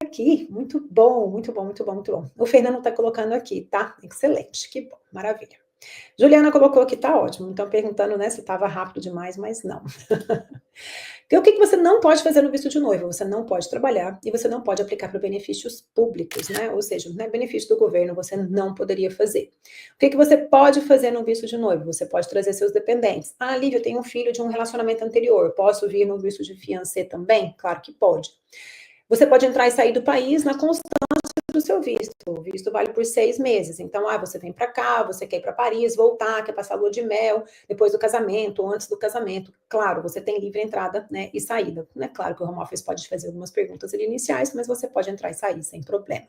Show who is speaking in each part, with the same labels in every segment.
Speaker 1: aqui. Muito bom, muito bom, muito bom, muito bom. O Fernando está colocando aqui, tá? Excelente, que bom, maravilha. Juliana colocou aqui, tá ótimo. Então, perguntando, né, se estava rápido demais, mas não. Então, o que você não pode fazer no visto de noiva? Você não pode trabalhar e você não pode aplicar para benefícios públicos, né? Ou seja, né, benefício do governo você não poderia fazer. O que você pode fazer no visto de noiva? Você pode trazer seus dependentes. Ah, Lívia, eu tenho um filho de um relacionamento anterior. Posso vir no visto de fiancé também? Claro que pode. Você pode entrar e sair do país na constância do seu visto. O visto vale por 6 meses. Então, você vem para cá, você quer ir para Paris, voltar, quer passar lua de mel, depois do casamento, ou antes do casamento. Claro, você tem livre entrada, né, e saída. Né? Claro que o home office pode fazer algumas perguntas iniciais, mas você pode entrar e sair sem problema.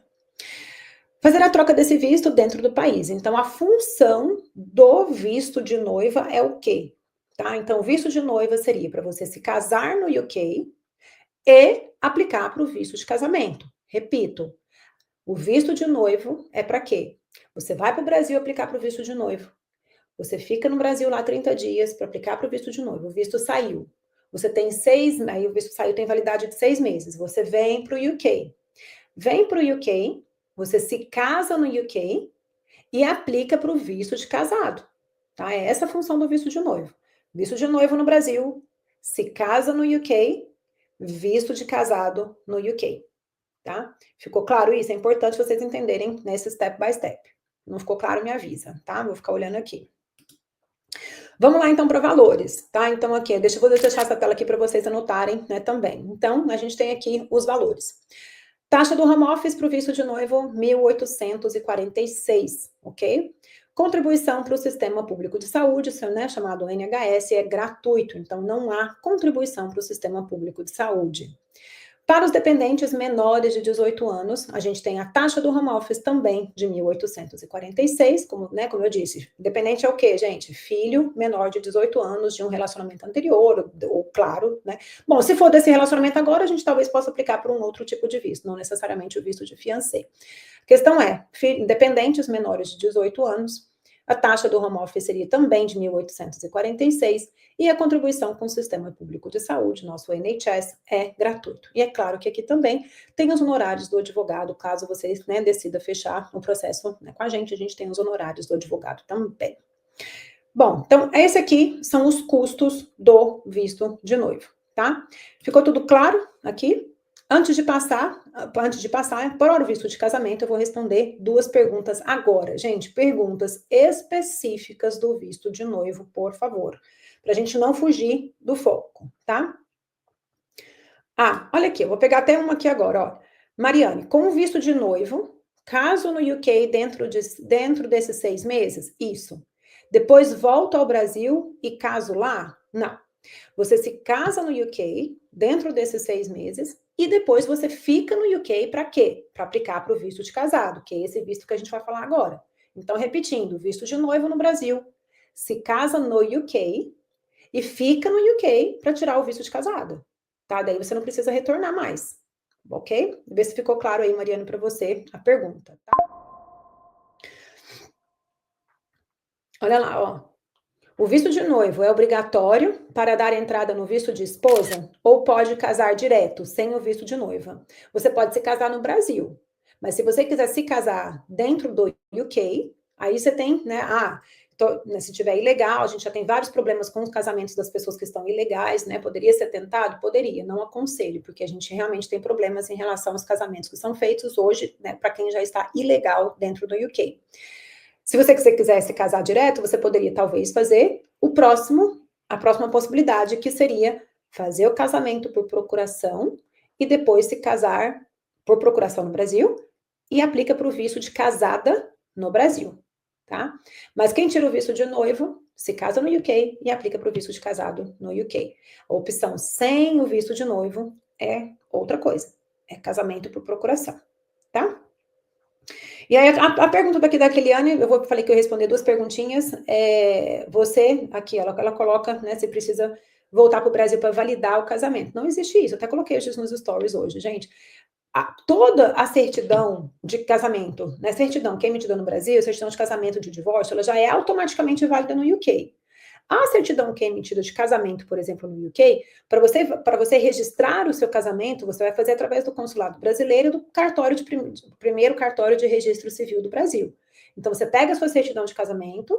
Speaker 1: Fazer a troca desse visto dentro do país. Então, a função do visto de noiva é o quê? Tá? Então, o visto de noiva seria para você se casar no UK e aplicar para o visto de casamento. Repito, o visto de noivo é para quê? Você vai para o Brasil aplicar para o visto de noivo. Você fica no Brasil lá 30 dias para aplicar para o visto de noivo. O visto saiu. Você tem aí o visto saiu, tem validade de 6 meses. Você vem para o UK. Vem para o UK, você se casa no UK e aplica para o visto de casado. Tá? É essa a função do visto de noivo. Visto de noivo no Brasil, se casa no UK, visto de casado no UK. Tá? Ficou claro isso? É importante vocês entenderem nesse step by step. Não ficou claro, me avisa, tá? Vou ficar olhando aqui. Vamos lá, então, para valores, tá? Então, aqui, vou deixar essa tela aqui para vocês anotarem, né, também. Então, a gente tem aqui os valores. Taxa do home office para o visto de noivo, 1.846, ok? Contribuição para o Sistema Público de Saúde, né, chamado NHS, é gratuito, então não há contribuição para o Sistema Público de Saúde. Para os dependentes menores de 18 anos, a gente tem a taxa do home office também de 1.846, como eu disse. Dependente é o quê, gente? Filho menor de 18 anos de um relacionamento anterior, ou claro, né? Bom, se for desse relacionamento agora, a gente talvez possa aplicar para um outro tipo de visto, não necessariamente o visto de fiancé. A questão é, dependentes menores de 18 anos, a taxa do home office seria também de 1.846 e a contribuição com o Sistema Público de Saúde, nosso NHS, é gratuito. E é claro que aqui também tem os honorários do advogado, caso vocês, né, decida fechar o processo, né, com a gente tem os honorários do advogado também. Bom, então, esse aqui são os custos do visto de noivo, tá? Ficou tudo claro aqui? Antes de passar para o visto de casamento, eu vou responder 2 perguntas agora. Gente, perguntas específicas do visto de noivo, por favor. Para a gente não fugir do foco, tá? Olha aqui, eu vou pegar até uma aqui agora, ó. Mariane, com o visto de noivo, caso no UK dentro desses 6 meses? Isso. Depois volta ao Brasil e caso lá? Não. Você se casa no UK dentro desses 6 meses e depois você fica no UK para quê? Para aplicar para o visto de casado, que é esse visto que a gente vai falar agora. Então, repetindo, visto de noivo no Brasil, se casa no UK e fica no UK para tirar o visto de casado, tá? Daí você não precisa retornar mais, ok? Vê se ficou claro aí, Mariana, para você a pergunta, tá? Olha lá, ó. O visto de noivo é obrigatório para dar entrada no visto de esposa ou pode casar direto, sem o visto de noiva? Você pode se casar no Brasil, mas se você quiser se casar dentro do UK, aí você tem, né, se tiver ilegal, a gente já tem vários problemas com os casamentos das pessoas que estão ilegais, né, poderia ser tentado? Poderia, não aconselho, porque a gente realmente tem problemas em relação aos casamentos que são feitos hoje, né, para quem já está ilegal dentro do UK. Se você quiser se casar direto, você poderia talvez fazer a próxima possibilidade, que seria fazer o casamento por procuração e depois se casar por procuração no Brasil e aplica para o visto de casada no Brasil, tá? Mas quem tira o visto de noivo, se casa no UK e aplica para o visto de casado no UK. A opção sem o visto de noivo é outra coisa, é casamento por procuração, tá? E aí, a pergunta daqui da Keliane, falei que eu ia responder 2 perguntinhas. Você, aqui, ela coloca, né, se precisa voltar para o Brasil para validar o casamento. Não existe isso, eu até coloquei isso nos stories hoje, gente. Toda a certidão de casamento, né, certidão que é emitida no Brasil, certidão de casamento de divórcio, ela já é automaticamente válida no UK. A certidão que é emitida de casamento, por exemplo, no UK, para você registrar o seu casamento, você vai fazer através do consulado brasileiro e do primeiro cartório de registro civil do Brasil. Então, você pega a sua certidão de casamento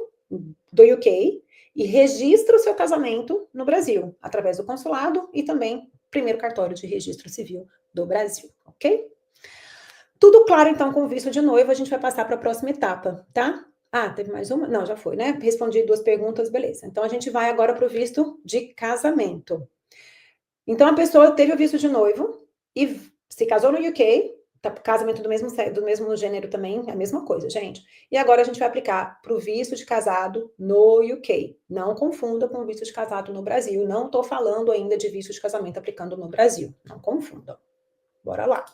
Speaker 1: do UK e registra o seu casamento no Brasil, através do consulado e também primeiro cartório de registro civil do Brasil, ok? Tudo claro, então, com o visto de noivo, a gente vai passar para a próxima etapa, tá? Ah, teve mais uma? Não, já foi, né? Respondi 2 perguntas, beleza. Então, a gente vai agora para o visto de casamento. Então, a pessoa teve o visto de noivo e se casou no UK, tá, casamento do mesmo gênero também, é a mesma coisa, gente. E agora a gente vai aplicar para o visto de casado no UK. Não confunda com o visto de casado no Brasil. Não estou falando ainda de visto de casamento aplicando no Brasil. Não confundam. Bora lá.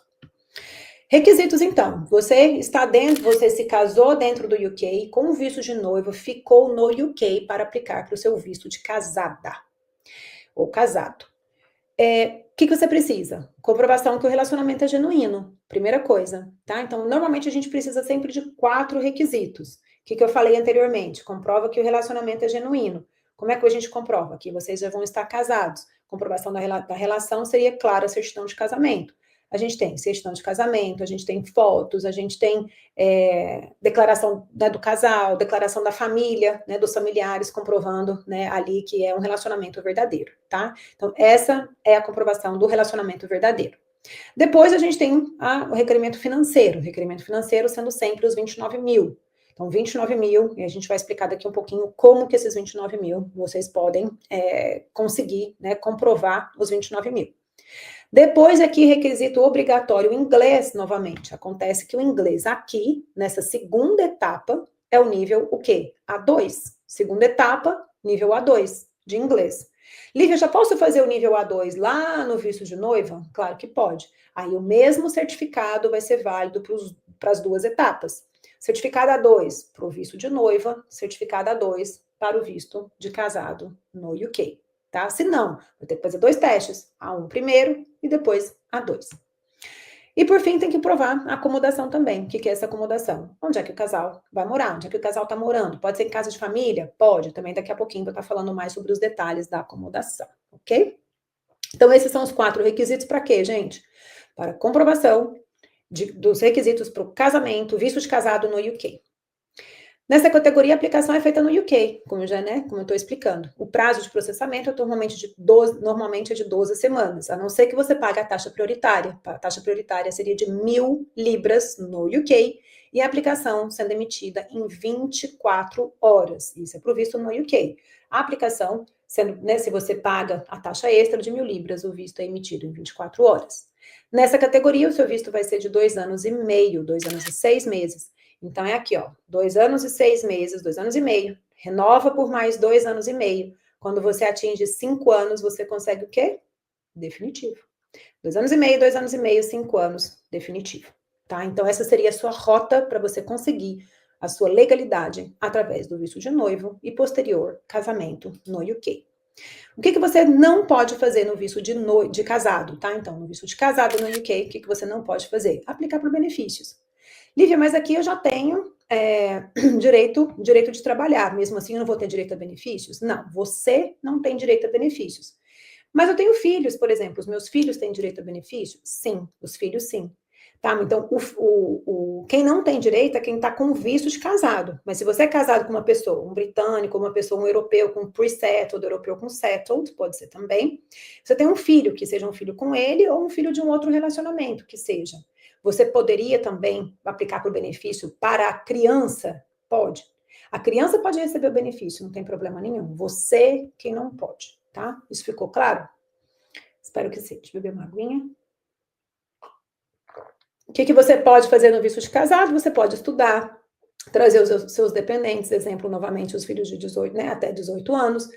Speaker 1: Requisitos, então. Você se casou dentro do UK, com o visto de noivo, ficou no UK para aplicar para o seu visto de casada ou casado. O que você precisa? Comprovação que o relacionamento é genuíno. Primeira coisa, tá? Então, normalmente a gente precisa sempre de 4 requisitos. O que eu falei anteriormente? Comprova que o relacionamento é genuíno. Como é que a gente comprova? Que vocês já vão estar casados. Comprovação da relação seria, claro, a certidão de casamento. A gente tem certidão de casamento, a gente tem fotos, a gente tem declaração, né, do casal, declaração da família, né, dos familiares, comprovando, né, ali que é um relacionamento verdadeiro, tá? Então, essa é a comprovação do relacionamento verdadeiro. Depois, a gente tem o requerimento financeiro sendo sempre os 29 mil. Então, 29 mil, e a gente vai explicar daqui um pouquinho como que esses 29 mil vocês podem conseguir, né, comprovar os 29 mil. Depois aqui, requisito obrigatório, inglês, novamente. Acontece que o inglês aqui, nessa segunda etapa, é o nível o quê? A2. Segunda etapa, nível A2 de inglês. Lívia, já posso fazer o nível A2 lá no visto de noiva? Claro que pode. Aí o mesmo certificado vai ser válido para as 2 etapas. Certificado A2 para o visto de noiva, certificado A2 para o visto de casado no UK. Tá? Se não, vai ter que fazer 2 testes, A1 primeiro e depois A2. E por fim, tem que provar a acomodação também. O que é essa acomodação? Onde é que o casal vai morar? Onde é que o casal está morando? Pode ser em casa de família? Pode. Também daqui a pouquinho vou estar falando mais sobre os detalhes da acomodação, ok? Então, esses são os 4 requisitos para quê, gente? Para comprovação dos requisitos para o casamento, visto de casado no UK. Nessa categoria, a aplicação é feita no UK, como eu estou explicando. O prazo de processamento normalmente é de 12 semanas, a não ser que você pague a taxa prioritária. A taxa prioritária seria de 1.000 libras no UK e a aplicação sendo emitida em 24 horas. Isso é provisto no UK. A aplicação, sendo, né, se você paga a taxa extra de 1.000 libras, o visto é emitido em 24 horas. Nessa categoria, o seu visto vai ser de 2 anos e meio, 2 anos e 6 meses. Então, é aqui, ó, 2 anos e 6 meses, 2 anos e meio, renova por mais 2 anos e meio. Quando você atinge 5 anos, você consegue o quê? Definitivo. 2 anos e meio, 5 anos, definitivo. Tá? Então, essa seria a sua rota para você conseguir a sua legalidade através do visto de noivo e posterior casamento no UK. O que você não pode fazer no visto de casado, tá? Então, no visto de casado no UK, o que você não pode fazer? Aplicar por benefícios. Lívia, mas aqui eu já tenho direito de trabalhar, mesmo assim eu não vou ter direito a benefícios? Não, você não tem direito a benefícios. Mas eu tenho filhos, por exemplo, os meus filhos têm direito a benefício? Sim, os filhos sim. Tá? Então, quem não tem direito é quem está com visto de casado. Mas se você é casado com uma pessoa, um britânico, um europeu com pre-settled, europeu com settled, pode ser também. Você tem um filho, que seja um filho com ele ou um filho de um outro relacionamento, que seja. Você poderia também aplicar para o benefício para a criança? Pode. A criança pode receber o benefício, não tem problema nenhum. Você quem não pode, tá? Isso ficou claro? Espero que sim. Deixa eu beber uma aguinha. O que você pode fazer no visto de casado? Você pode estudar, trazer os seus dependentes, exemplo, novamente, os filhos de 18, né, até 18 anos.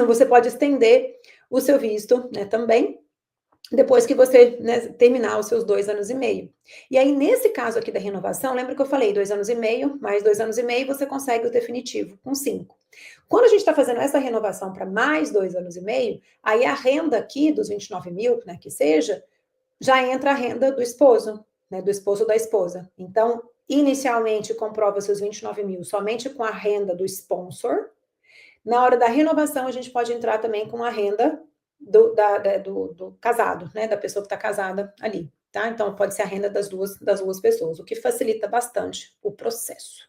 Speaker 1: Você pode estender o seu visto, né, também, depois que você, né, terminar os seus 2 anos e meio. E aí, nesse caso aqui da renovação, lembra que eu falei 2 anos e meio, mais 2 anos e meio, você consegue o definitivo, com 5. Quando a gente está fazendo essa renovação para mais 2 anos e meio, aí a renda aqui dos 29 mil, né, que seja, já entra a renda do esposo, né, do esposo ou da esposa. Então, inicialmente, comprova seus 29 mil somente com a renda do sponsor. Na hora da renovação, a gente pode entrar também com a renda do casado, né? Da pessoa que está casada ali, tá? Então, pode ser a renda das duas pessoas, o que facilita bastante o processo.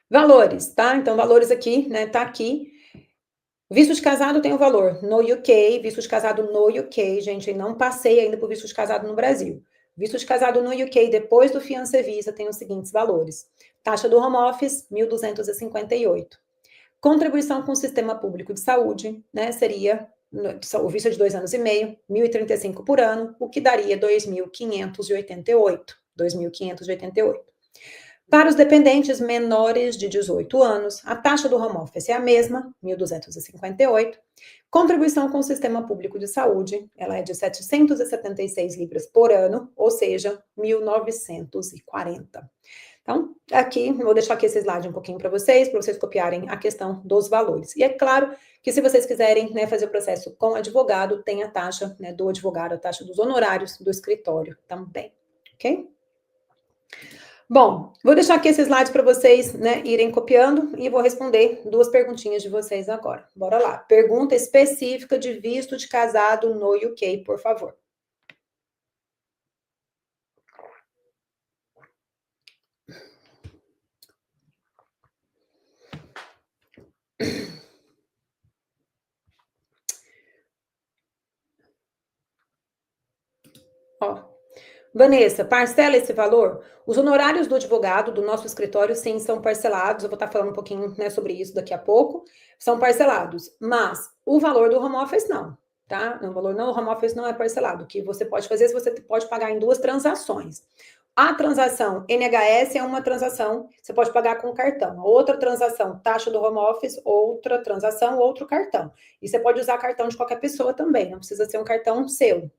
Speaker 1: Valores, tá? Então, valores aqui, né? Tá aqui. Visto de casado tem o valor no UK, visto de casado no UK, gente, não passei ainda por visto de casado no Brasil. Visto de casado no UK, depois do fiança visa, tem os seguintes valores. Taxa do home office, 1.258. Contribuição com o sistema público de saúde, né, seria o visto de 2 anos e meio, 1.035 por ano, o que daria 2.588. 2.588. Para os dependentes menores de 18 anos, a taxa do home office é a mesma, 1.258. Contribuição com o sistema público de saúde, ela é de 776 libras por ano, ou seja, 1.940. Então, aqui, vou deixar aqui esse slide um pouquinho para vocês copiarem a questão dos valores. E é claro que se vocês quiserem, né, fazer o processo com advogado, tem a taxa, né, do advogado, a taxa dos honorários do escritório também, ok? Bom, vou deixar aqui esse slide para vocês, né, irem copiando e vou responder 2 perguntinhas de vocês agora. Bora lá. Pergunta específica de visto de casado no UK, por favor. Ó, Vanessa, parcela esse valor? Os honorários do advogado do nosso escritório, sim, são parcelados. Eu vou estar falando um pouquinho, né, sobre isso daqui a pouco. São parcelados, mas o valor do home office não, tá? O valor no home office não é parcelado. O que você pode fazer, você pode pagar em 2 transações. A transação NHS é uma transação, você pode pagar com cartão. A outra transação, taxa do home office, outra transação, outro cartão. E você pode usar cartão de qualquer pessoa também, não precisa ser um cartão seu.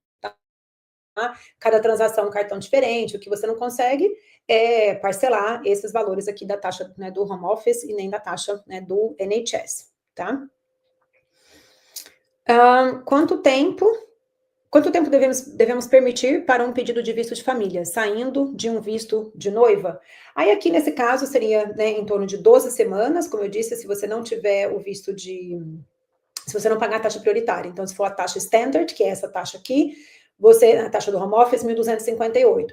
Speaker 1: Cada transação um cartão diferente, o que você não consegue é parcelar esses valores aqui da taxa, né, do home office e nem da taxa, né, do NHS, tá? Quanto tempo devemos permitir para um pedido de visto de família, saindo de um visto de noiva? Aí aqui nesse caso seria, né, em torno de 12 semanas, como eu disse, se você não tiver o visto se você não pagar a taxa prioritária. Então, se for a taxa standard, que é essa taxa aqui, a taxa do home office, 1.258.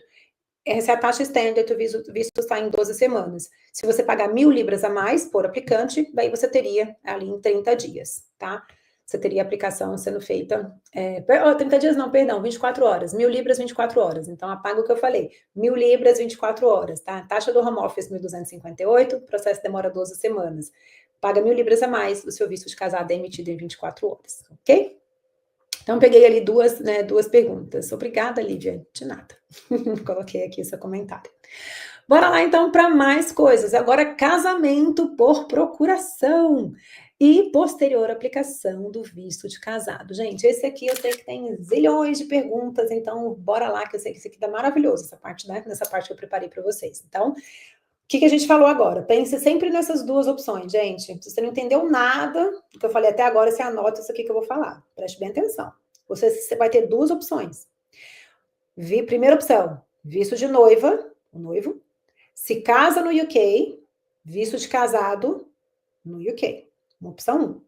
Speaker 1: Essa é a taxa standard, o visto sai em 12 semanas. Se você pagar 1.000 libras a mais por aplicante, daí você teria ali em 30 dias, tá? Você teria a aplicação sendo feita, 30 dias não, perdão, 24 horas. 1.000 libras, 24 horas. Então, apaga o que eu falei. 1.000 libras, 24 horas, tá? Taxa do home office, 1.258, o processo demora 12 semanas. Paga 1.000 libras a mais, o seu visto de casado é emitido em 24 horas, ok? Então, peguei ali duas perguntas. Obrigada, Lídia. De nada. Coloquei aqui seu comentário. Bora lá, então, para mais coisas. Agora, casamento por procuração e posterior aplicação do visto de casado. Gente, esse aqui eu sei que tem zilhões de perguntas, então bora lá, que eu sei que esse aqui tá maravilhoso, essa parte, né? Nessa parte que eu preparei para vocês. Então, o que a gente falou agora? Pense sempre nessas 2 opções, gente. Se você não entendeu nada do que eu falei até agora, você anota isso aqui que eu vou falar. Preste bem atenção. Você vai ter 2 opções. Primeira opção, visto de noiva, o noivo, se casa no UK, visto de casado no UK. Opção 1.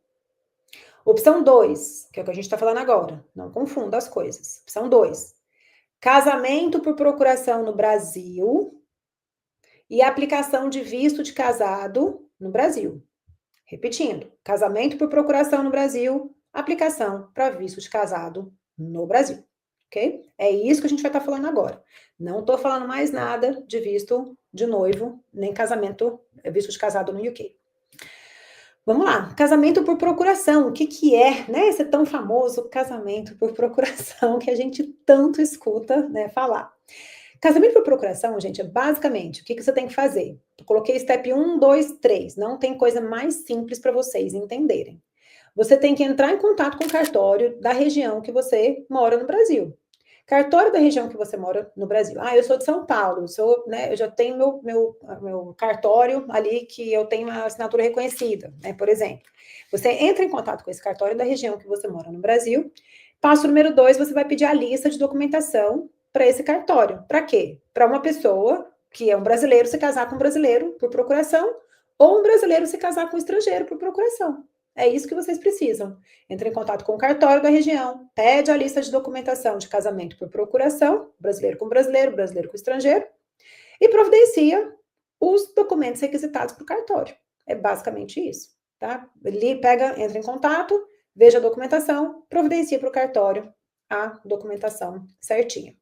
Speaker 1: Opção 2, que é o que a gente está falando agora. Não confunda as coisas. Opção 2, casamento por procuração no Brasil e aplicação de visto de casado no Brasil. Repetindo, casamento por procuração no Brasil, aplicação para visto de casado no Brasil, ok? É isso que a gente vai estar falando agora. Não estou falando mais nada de visto de noivo, nem visto de casado no UK. Vamos lá, casamento por procuração. O que é, né, esse tão famoso casamento por procuração que a gente tanto escuta, né, falar? Casamento por procuração, gente, é basicamente o que você tem que fazer. Eu coloquei step 1, 2, 3. Não tem coisa mais simples para vocês entenderem. Você tem que entrar em contato com o cartório da região que você mora no Brasil. Cartório da região que você mora no Brasil. Eu sou de São Paulo, eu já tenho meu cartório ali que eu tenho a assinatura reconhecida, né, por exemplo. Você entra em contato com esse cartório da região que você mora no Brasil. Passo número 2, você vai pedir a lista de documentação para esse cartório. Para quê? Para uma pessoa que é um brasileiro se casar com um brasileiro por procuração, ou um brasileiro se casar com um estrangeiro por procuração. É isso que vocês precisam. Entre em contato com o cartório da região, pede a lista de documentação de casamento por procuração, brasileiro com estrangeiro, e providencia os documentos requisitados para o cartório. É basicamente isso, tá? Ele entra em contato, veja a documentação, providencia para o cartório a documentação certinha.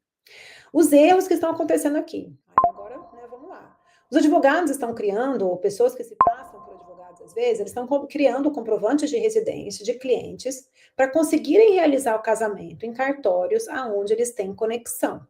Speaker 1: Os erros que estão acontecendo aqui. Aí agora, né, vamos lá. Os advogados estão criando, ou pessoas que se passam por advogados às vezes, eles estão criando comprovantes de residência de clientes para conseguirem realizar o casamento em cartórios aonde eles têm conexão.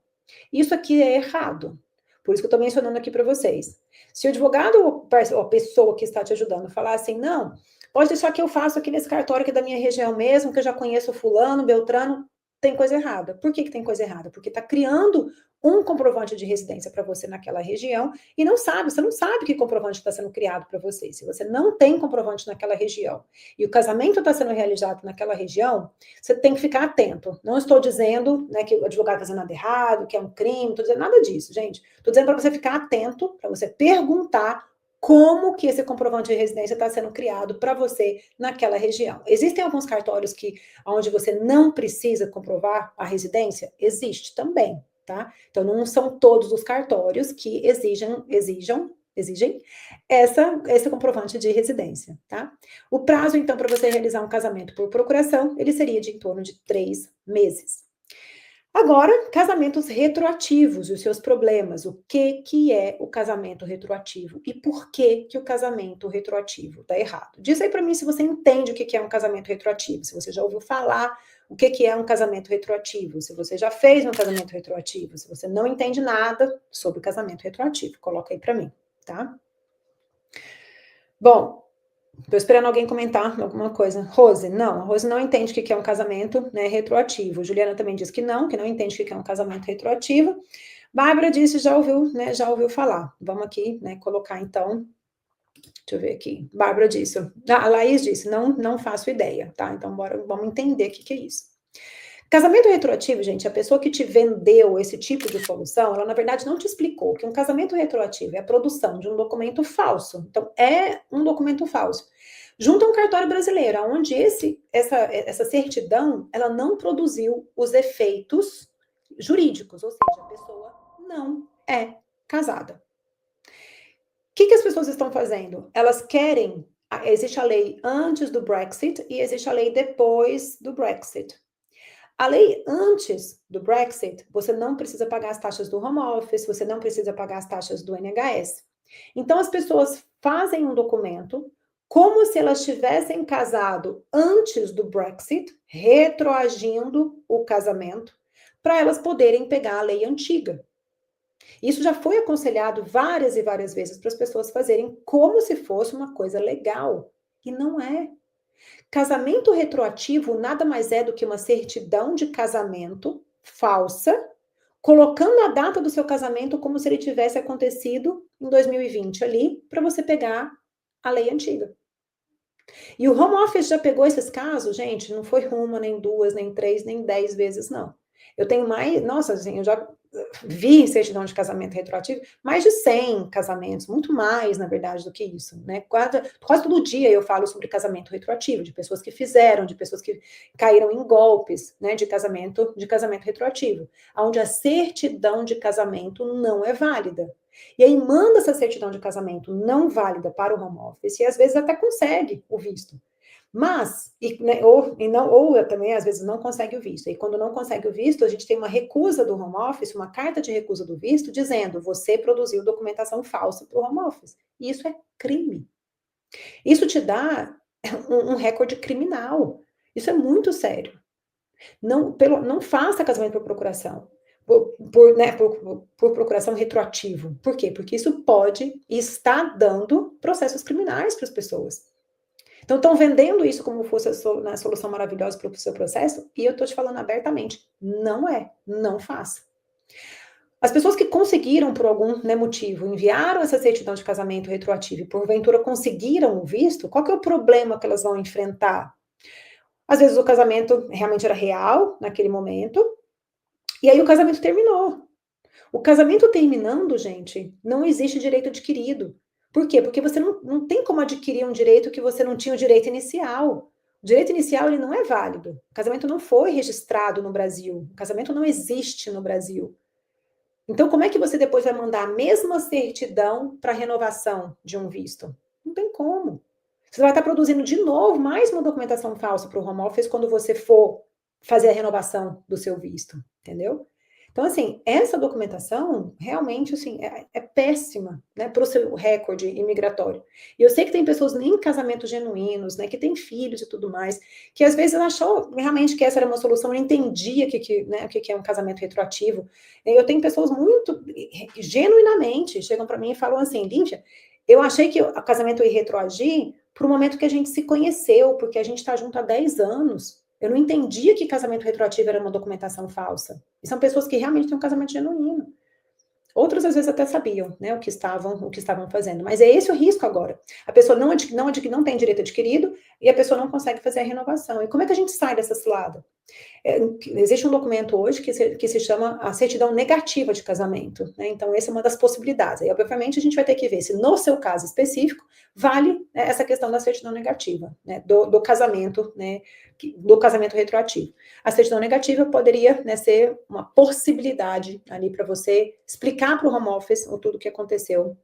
Speaker 1: Isso aqui é errado. Por isso que eu estou mencionando aqui para vocês. Se o advogado ou a pessoa que está te ajudando falar assim, não, pode deixar que eu faço aqui nesse cartório aqui da minha região mesmo, que eu já conheço fulano, beltrano, tem coisa errada. Por que tem coisa errada? Porque está criando um comprovante de residência para você naquela região e você não sabe que comprovante está sendo criado para você. Se você não tem comprovante naquela região e o casamento está sendo realizado naquela região, você tem que ficar atento. Não estou dizendo, né, que o advogado está fazendo nada errado, que é um crime, estou dizendo nada disso, gente. Estou dizendo para você ficar atento, para você perguntar como que esse comprovante de residência está sendo criado para você naquela região. Existem alguns cartórios onde você não precisa comprovar a residência? Existe também, tá? Então, não são todos os cartórios que exigem esse comprovante de residência, tá? O prazo, então, para você realizar um casamento por procuração, ele seria de em torno de 3 meses. Agora, casamentos retroativos e os seus problemas. O que é o casamento retroativo? E por que o casamento retroativo está errado? Diz aí para mim se você entende o que é um casamento retroativo, se você já ouviu falar o que é um casamento retroativo, se você já fez um casamento retroativo, se você não entende nada sobre o casamento retroativo, coloca aí para mim, tá? Bom, estou esperando alguém comentar alguma coisa. Rose, não. A Rose não entende o que é um casamento, né, retroativo. Juliana também disse que não entende o que é um casamento retroativo. Bárbara disse, já ouviu falar. Vamos aqui, né, colocar então. Deixa eu ver aqui. Bárbara disse. A Laís disse, não faço ideia, tá? Então, vamos entender o que é isso. Casamento retroativo, gente, a pessoa que te vendeu esse tipo de solução, ela na verdade não te explicou que um casamento retroativo é a produção de um documento falso. Então, é um documento falso. Junto a um cartório brasileiro, onde essa certidão, ela não produziu os efeitos jurídicos, ou seja, a pessoa não é casada. O que as pessoas estão fazendo? Elas querem, existe a lei antes do Brexit e existe a lei depois do Brexit. A lei antes do Brexit, você não precisa pagar as taxas do home office, você não precisa pagar as taxas do NHS. Então, as pessoas fazem um documento como se elas tivessem casado antes do Brexit, retroagindo o casamento, para elas poderem pegar a lei antiga. Isso já foi aconselhado várias e várias vezes para as pessoas fazerem como se fosse uma coisa legal. E não é. Casamento retroativo nada mais é do que uma certidão de casamento falsa, colocando a data do seu casamento como se ele tivesse acontecido em 2020 ali, para você pegar a lei antiga. E o home office já pegou esses casos, gente, não foi uma, nem duas, nem três, nem 10 vezes, não. Eu tenho nossa, assim, eu já vi certidão de casamento retroativo, mais de 100 casamentos, muito mais, na verdade, do que isso, né? Quase todo dia eu falo sobre casamento retroativo, de pessoas que fizeram, de pessoas que caíram em golpes, né, de casamento retroativo, onde a certidão de casamento não é válida. E aí manda essa certidão de casamento não válida para o home office e às vezes até consegue o visto. Mas, ou também às vezes não consegue o visto. E quando não consegue o visto, a gente tem uma recusa do home office, uma carta de recusa do visto, dizendo você produziu documentação falsa para o home office. E isso é crime. Isso te dá um recorde criminal. Isso é muito sério. Não faça casamento por procuração. Por procuração retroativo. Por quê? Porque isso pode e está dando processos criminais para as pessoas. Então, estão vendendo isso como fosse a solução maravilhosa para o seu processo, e eu estou te falando abertamente, não é, não faça. As pessoas que conseguiram, por algum motivo, enviaram essa certidão de casamento retroativo e, porventura, conseguiram o visto, qual que é o problema que elas vão enfrentar? Às vezes o casamento realmente era real, naquele momento, e aí o casamento terminou. O casamento terminando, gente, não existe direito adquirido. Por quê? Porque você não tem como adquirir um direito que você não tinha o direito inicial. O direito inicial, ele não é válido. O casamento não foi registrado no Brasil. O casamento não existe no Brasil. Então, como é que você depois vai mandar a mesma certidão para renovação de um visto? Não tem como. Você vai estar produzindo de novo mais uma documentação falsa para o home office quando você for fazer a renovação do seu visto, entendeu? Então, assim, essa documentação realmente, assim, é péssima, né, para o seu recorde imigratório. E eu sei que tem pessoas em casamentos genuínos, né, que têm filhos e tudo mais, que às vezes achou realmente que essa era uma solução, não entendia né, o que é um casamento retroativo. Eu tenho pessoas muito genuinamente chegam para mim e falam assim, Lívia, eu achei que o casamento ia retroagir para o momento que a gente se conheceu, porque a gente está junto há 10 anos. Eu não entendia que casamento retroativo era uma documentação falsa. E são pessoas que realmente têm um casamento genuíno. Outros, às vezes, até sabiam, né, o que estavam fazendo. Mas é esse o risco agora. A pessoa não tem direito adquirido e a pessoa não consegue fazer a renovação. E como é que a gente sai dessa cilada? Existe um documento hoje que se chama a certidão negativa de casamento, né? Então, essa é uma das possibilidades. Aí, obviamente, a gente vai ter que ver se, no seu caso específico, vale, né, essa questão da certidão negativa, né, do casamento, né, do casamento retroativo. A certidão negativa poderia, né, ser uma possibilidade ali para você explicar para o home office tudo o que aconteceu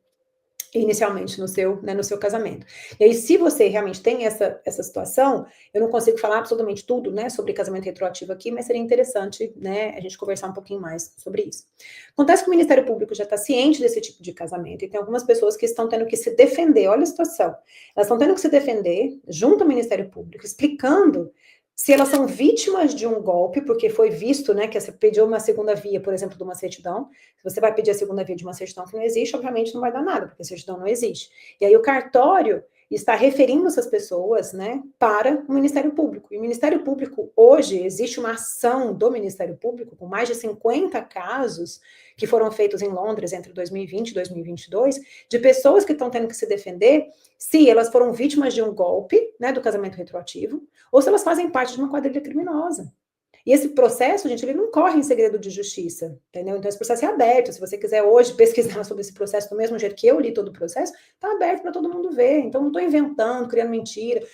Speaker 1: inicialmente no seu casamento. E aí, se você realmente tem essa situação, eu não consigo falar absolutamente tudo, né, sobre casamento retroativo aqui, mas seria interessante, né, a gente conversar um pouquinho mais sobre isso. Acontece que o Ministério Público já está ciente desse tipo de casamento, e tem algumas pessoas que estão tendo que se defender, olha a situação, elas estão tendo que se defender junto ao Ministério Público, explicando se elas são vítimas de um golpe, porque foi visto, né, que você pediu uma segunda via, por exemplo, de uma certidão. Se você vai pedir a segunda via de uma certidão que não existe, obviamente não vai dar nada, porque a certidão não existe. E aí o cartório está referindo essas pessoas, né, para o Ministério Público. E o Ministério Público, hoje, existe uma ação do Ministério Público, com mais de 50 casos que foram feitos em Londres entre 2020 e 2022, de pessoas que estão tendo que se defender se elas foram vítimas de um golpe, né, do casamento retroativo, ou se elas fazem parte de uma quadrilha criminosa. E esse processo, gente, ele não corre em segredo de justiça, entendeu? Então, esse processo é aberto. Se você quiser hoje pesquisar sobre esse processo do mesmo jeito que eu li todo o processo, está aberto para todo mundo ver. Então, não estou inventando, criando mentira,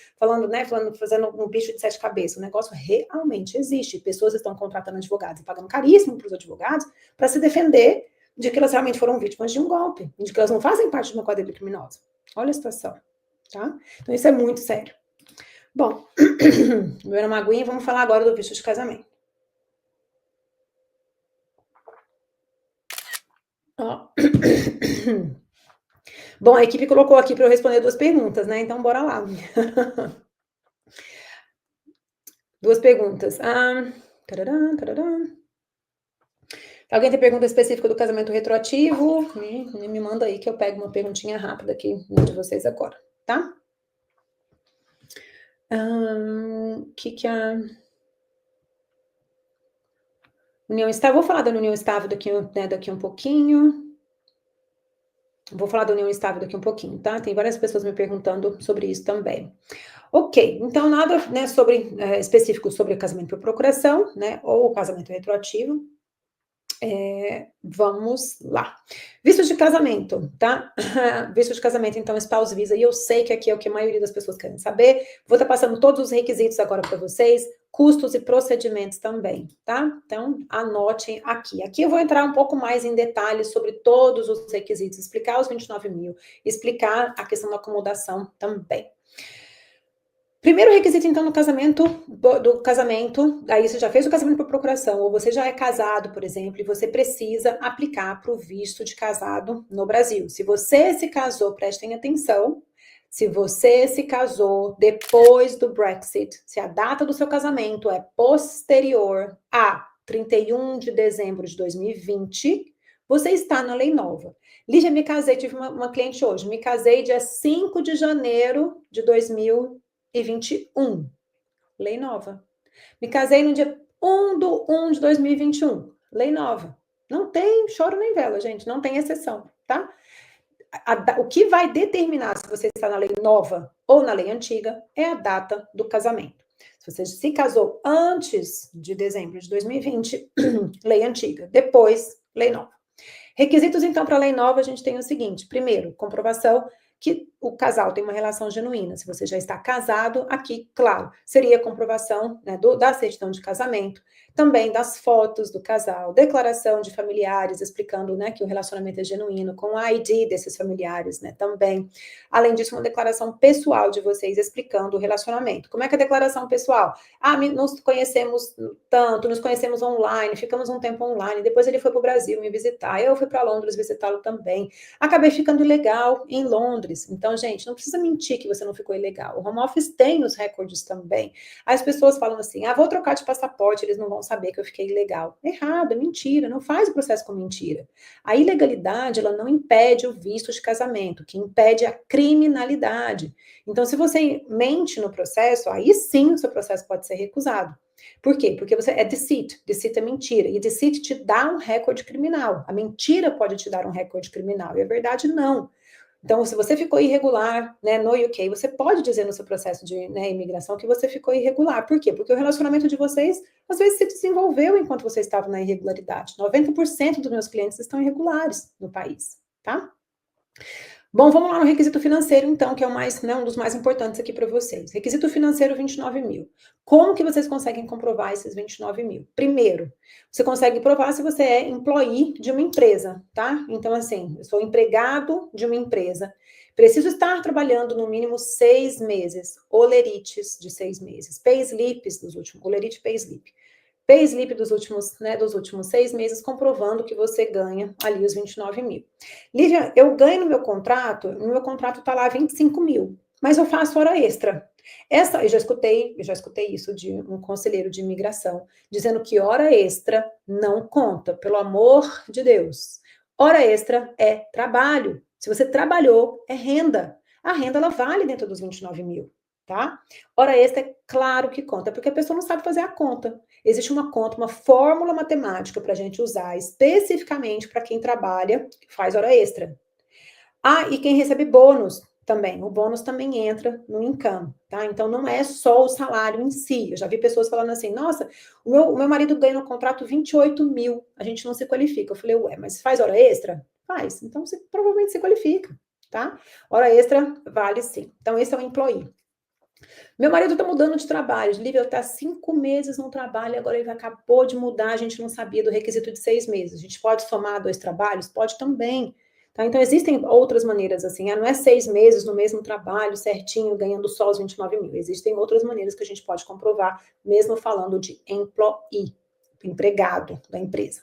Speaker 1: fazendo um bicho de 7 cabeças. O negócio realmente existe. Pessoas estão contratando advogados e pagando caríssimo para os advogados para se defender de que elas realmente foram vítimas de um golpe, de que elas não fazem parte de uma quadrilha criminosa. Olha a situação, tá? Então, isso é muito sério. Bom, bebendo uma aguinha, vamos falar agora do visto de casamento. Ó. Bom, a equipe colocou aqui para eu responder 2 perguntas, né? Então, bora lá. 2 perguntas. Alguém tem pergunta específica do casamento retroativo? Me manda aí que eu pego uma perguntinha rápida aqui de vocês agora, tá? Que a União Estável, vou falar da União Estável daqui um pouquinho. Vou falar da União Estável daqui um pouquinho, tá? Tem várias pessoas me perguntando sobre isso também. Ok, então nada, né, específico sobre o casamento por procuração, né, ou o casamento retroativo. Vamos lá. Visto de casamento, tá? Visto de casamento, então, spouse visa, e eu sei que aqui é o que a maioria das pessoas querem saber. Vou estar passando todos os requisitos agora para vocês, custos e procedimentos também, tá? Então, anotem aqui. Aqui eu vou entrar um pouco mais em detalhes sobre todos os requisitos, explicar os 29 mil, explicar a questão da acomodação também. Primeiro requisito, então, do casamento, aí você já fez o casamento por procuração, ou você já é casado, por exemplo, e você precisa aplicar para o visto de casado no Brasil. Se você se casou, prestem atenção, se você se casou depois do Brexit, se a data do seu casamento é posterior a 31 de dezembro de 2020, você está na lei nova. Lígia, me casei, tive uma cliente hoje, me casei dia 5 de janeiro de 2021, lei nova. Me casei no dia 1/1 de 2021, lei nova. Não tem choro nem vela, gente, não tem exceção, tá? O que vai determinar se você está na lei nova ou na lei antiga é a data do casamento. Se você se casou antes de dezembro de 2020, lei antiga. Depois, lei nova. Requisitos, então, para a lei nova, a gente tem o seguinte. Primeiro, comprovação que o casal tem uma relação genuína. Se você já está casado, aqui, claro, seria a comprovação, né, da certidão de casamento, também das fotos do casal, declaração de familiares explicando, né, que o relacionamento é genuíno, com a ID desses familiares, né, também. Além disso, uma declaração pessoal de vocês explicando o relacionamento. Como é que é a declaração pessoal? Nos conhecemos tanto, nos conhecemos online, ficamos um tempo online, depois ele foi para o Brasil me visitar, eu fui para Londres visitá-lo também. Acabei ficando ilegal em Londres. Então, gente, não precisa mentir que você não ficou ilegal. O home office tem os recordes também. Aí as pessoas falam assim, vou trocar de passaporte, eles não vão saber que eu fiquei ilegal. Errado, é mentira, não faz o processo com mentira. A ilegalidade, ela não impede o visto de casamento, que impede a criminalidade. Então, se você mente no processo, aí sim o seu processo pode ser recusado. Por quê? Porque você é deceit é mentira, e deceit te dá um recorde criminal. A mentira pode te dar um recorde criminal, e a verdade não. Então, se você ficou irregular, né, no UK, você pode dizer no seu processo de, né, imigração que você ficou irregular. Por quê? Porque o relacionamento de vocês, às vezes, se desenvolveu enquanto você estava na irregularidade. 90% dos meus clientes estão irregulares no país, tá? Bom, vamos lá no requisito financeiro, então, que é o mais, né, um dos mais importantes aqui para vocês. Requisito financeiro, 29 mil. Como que vocês conseguem comprovar esses 29 mil? Primeiro, você consegue provar se você é employee de uma empresa, tá? Então, assim, eu sou empregado de uma empresa, preciso estar trabalhando no mínimo 6 meses, olerites de 6 meses, payslips dos últimos, olerite payslip. Payslip dos últimos, né, dos últimos 6 meses, comprovando que você ganha ali os 29 mil. Lívia, eu ganho no meu contrato está lá 25 mil, mas eu faço hora extra. Eu já escutei isso de um conselheiro de imigração, dizendo que hora extra não conta, pelo amor de Deus. Hora extra é trabalho. Se você trabalhou, é renda. A renda, ela vale dentro dos 29 mil, tá? Hora extra é claro que conta, porque a pessoa não sabe fazer a conta. Existe uma conta, uma fórmula matemática para a gente usar especificamente para quem trabalha, faz hora extra. E quem recebe bônus também. O bônus também entra no income, tá? Então, não é só o salário em si. Eu já vi pessoas falando assim, nossa, o meu marido ganha no contrato 28 mil, a gente não se qualifica. Eu falei, ué, mas faz hora extra? Faz. Então, você provavelmente se qualifica, tá? Hora extra vale sim. Então, esse é o employee. Meu marido está mudando de trabalho. Lívia, está 5 meses no trabalho, agora ele acabou de mudar, a gente não sabia do requisito de 6 meses. A gente pode somar 2 trabalhos? Pode também. Tá? Então, existem outras maneiras assim. Não é 6 meses no mesmo trabalho, certinho, ganhando só os 29 mil. Existem outras maneiras que a gente pode comprovar, mesmo falando de employee, empregado da empresa.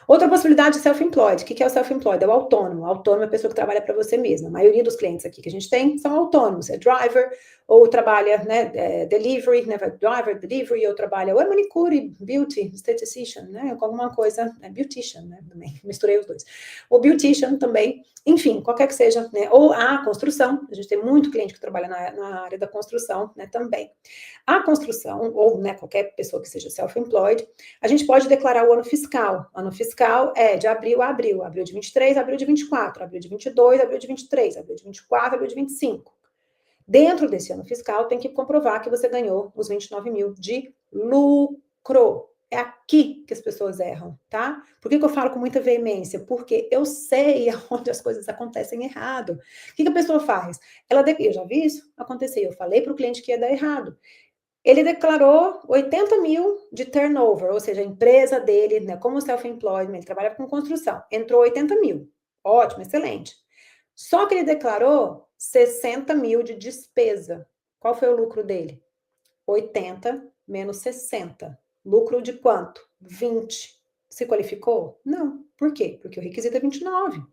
Speaker 1: Outra possibilidade de self-employed. O que é o self-employed? É o autônomo. O autônomo é a pessoa que trabalha para você mesma. A maioria dos clientes aqui que a gente tem são autônomos. É driver, ou trabalha, né, delivery, né, driver, delivery, ou trabalha, ou é manicure, beauty, esthetician, né, com alguma coisa, beautician, né, também, misturei os dois. O beautician também, enfim, qualquer que seja, né, ou a construção, a gente tem muito cliente que trabalha na área da construção, né, também. A construção, ou, né, qualquer pessoa que seja self-employed, a gente pode declarar o ano fiscal. O ano fiscal é de abril a abril, abril de 23, abril de 24, abril de 22, abril de 23, abril de 24, abril de 25. Dentro desse ano fiscal, tem que comprovar que você ganhou os 29 mil de lucro. É aqui que as pessoas erram, tá? Por que eu falo com muita veemência? Porque eu sei onde as coisas acontecem errado. O que a pessoa faz? Eu já vi isso acontecer, eu falei para o cliente que ia dar errado. Ele declarou 80 mil de turnover, ou seja, a empresa dele, né, como self-employment, ele trabalha com construção, entrou 80 mil. Ótimo, excelente. Só que ele declarou 60 mil de despesa. Qual foi o lucro dele? 80 menos 60. Lucro de quanto? 20. Se qualificou? Não. Por quê? Porque o requisito é 29.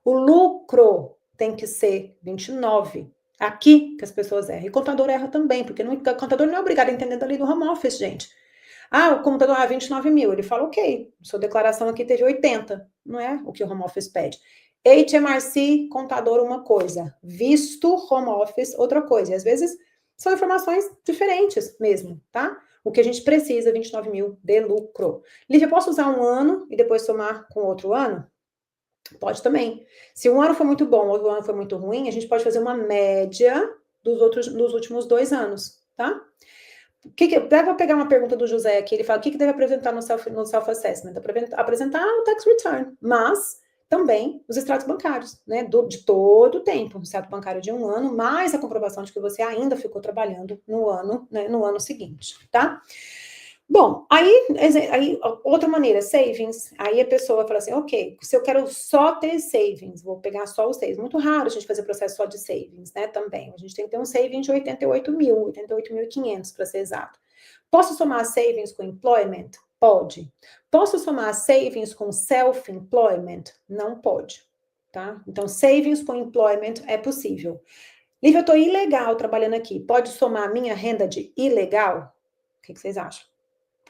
Speaker 1: O lucro tem que ser 29. Aqui que as pessoas erram. E o contador erra também, porque o contador não é obrigado a entender da lei do home office, gente. O computador, 29 mil. Ele fala, ok, sua declaração aqui teve 80. Não é o que o home office pede. HMRC, contador, uma coisa. Visto, home office, outra coisa. E às vezes são informações diferentes mesmo, tá? O que a gente precisa, 29 mil de lucro. Lívia, posso usar um ano e depois somar com outro ano? Pode também. Se um ano foi muito bom, outro ano foi muito ruim, a gente pode fazer uma média dos últimos 2 anos, tá? Vou pegar uma pergunta do José aqui, ele fala, o que deve apresentar no self-assessment? Apresentar o tax return, mas também os extratos bancários, né, de todo o tempo, o extrato bancário de 1 ano, mais a comprovação de que você ainda ficou trabalhando no ano, né, no ano seguinte, tá? Bom, aí outra maneira, savings, aí a pessoa fala assim, ok, se eu quero só ter savings, vou pegar só os savings, muito raro a gente fazer processo só de savings, né, também, a gente tem que ter um savings de 88.500 para ser exato. Posso somar savings com employment? Pode. Posso somar savings com self-employment? Não pode, tá? Então, savings com employment é possível. Lívia, eu estou ilegal trabalhando aqui, pode somar minha renda de ilegal? O que vocês acham?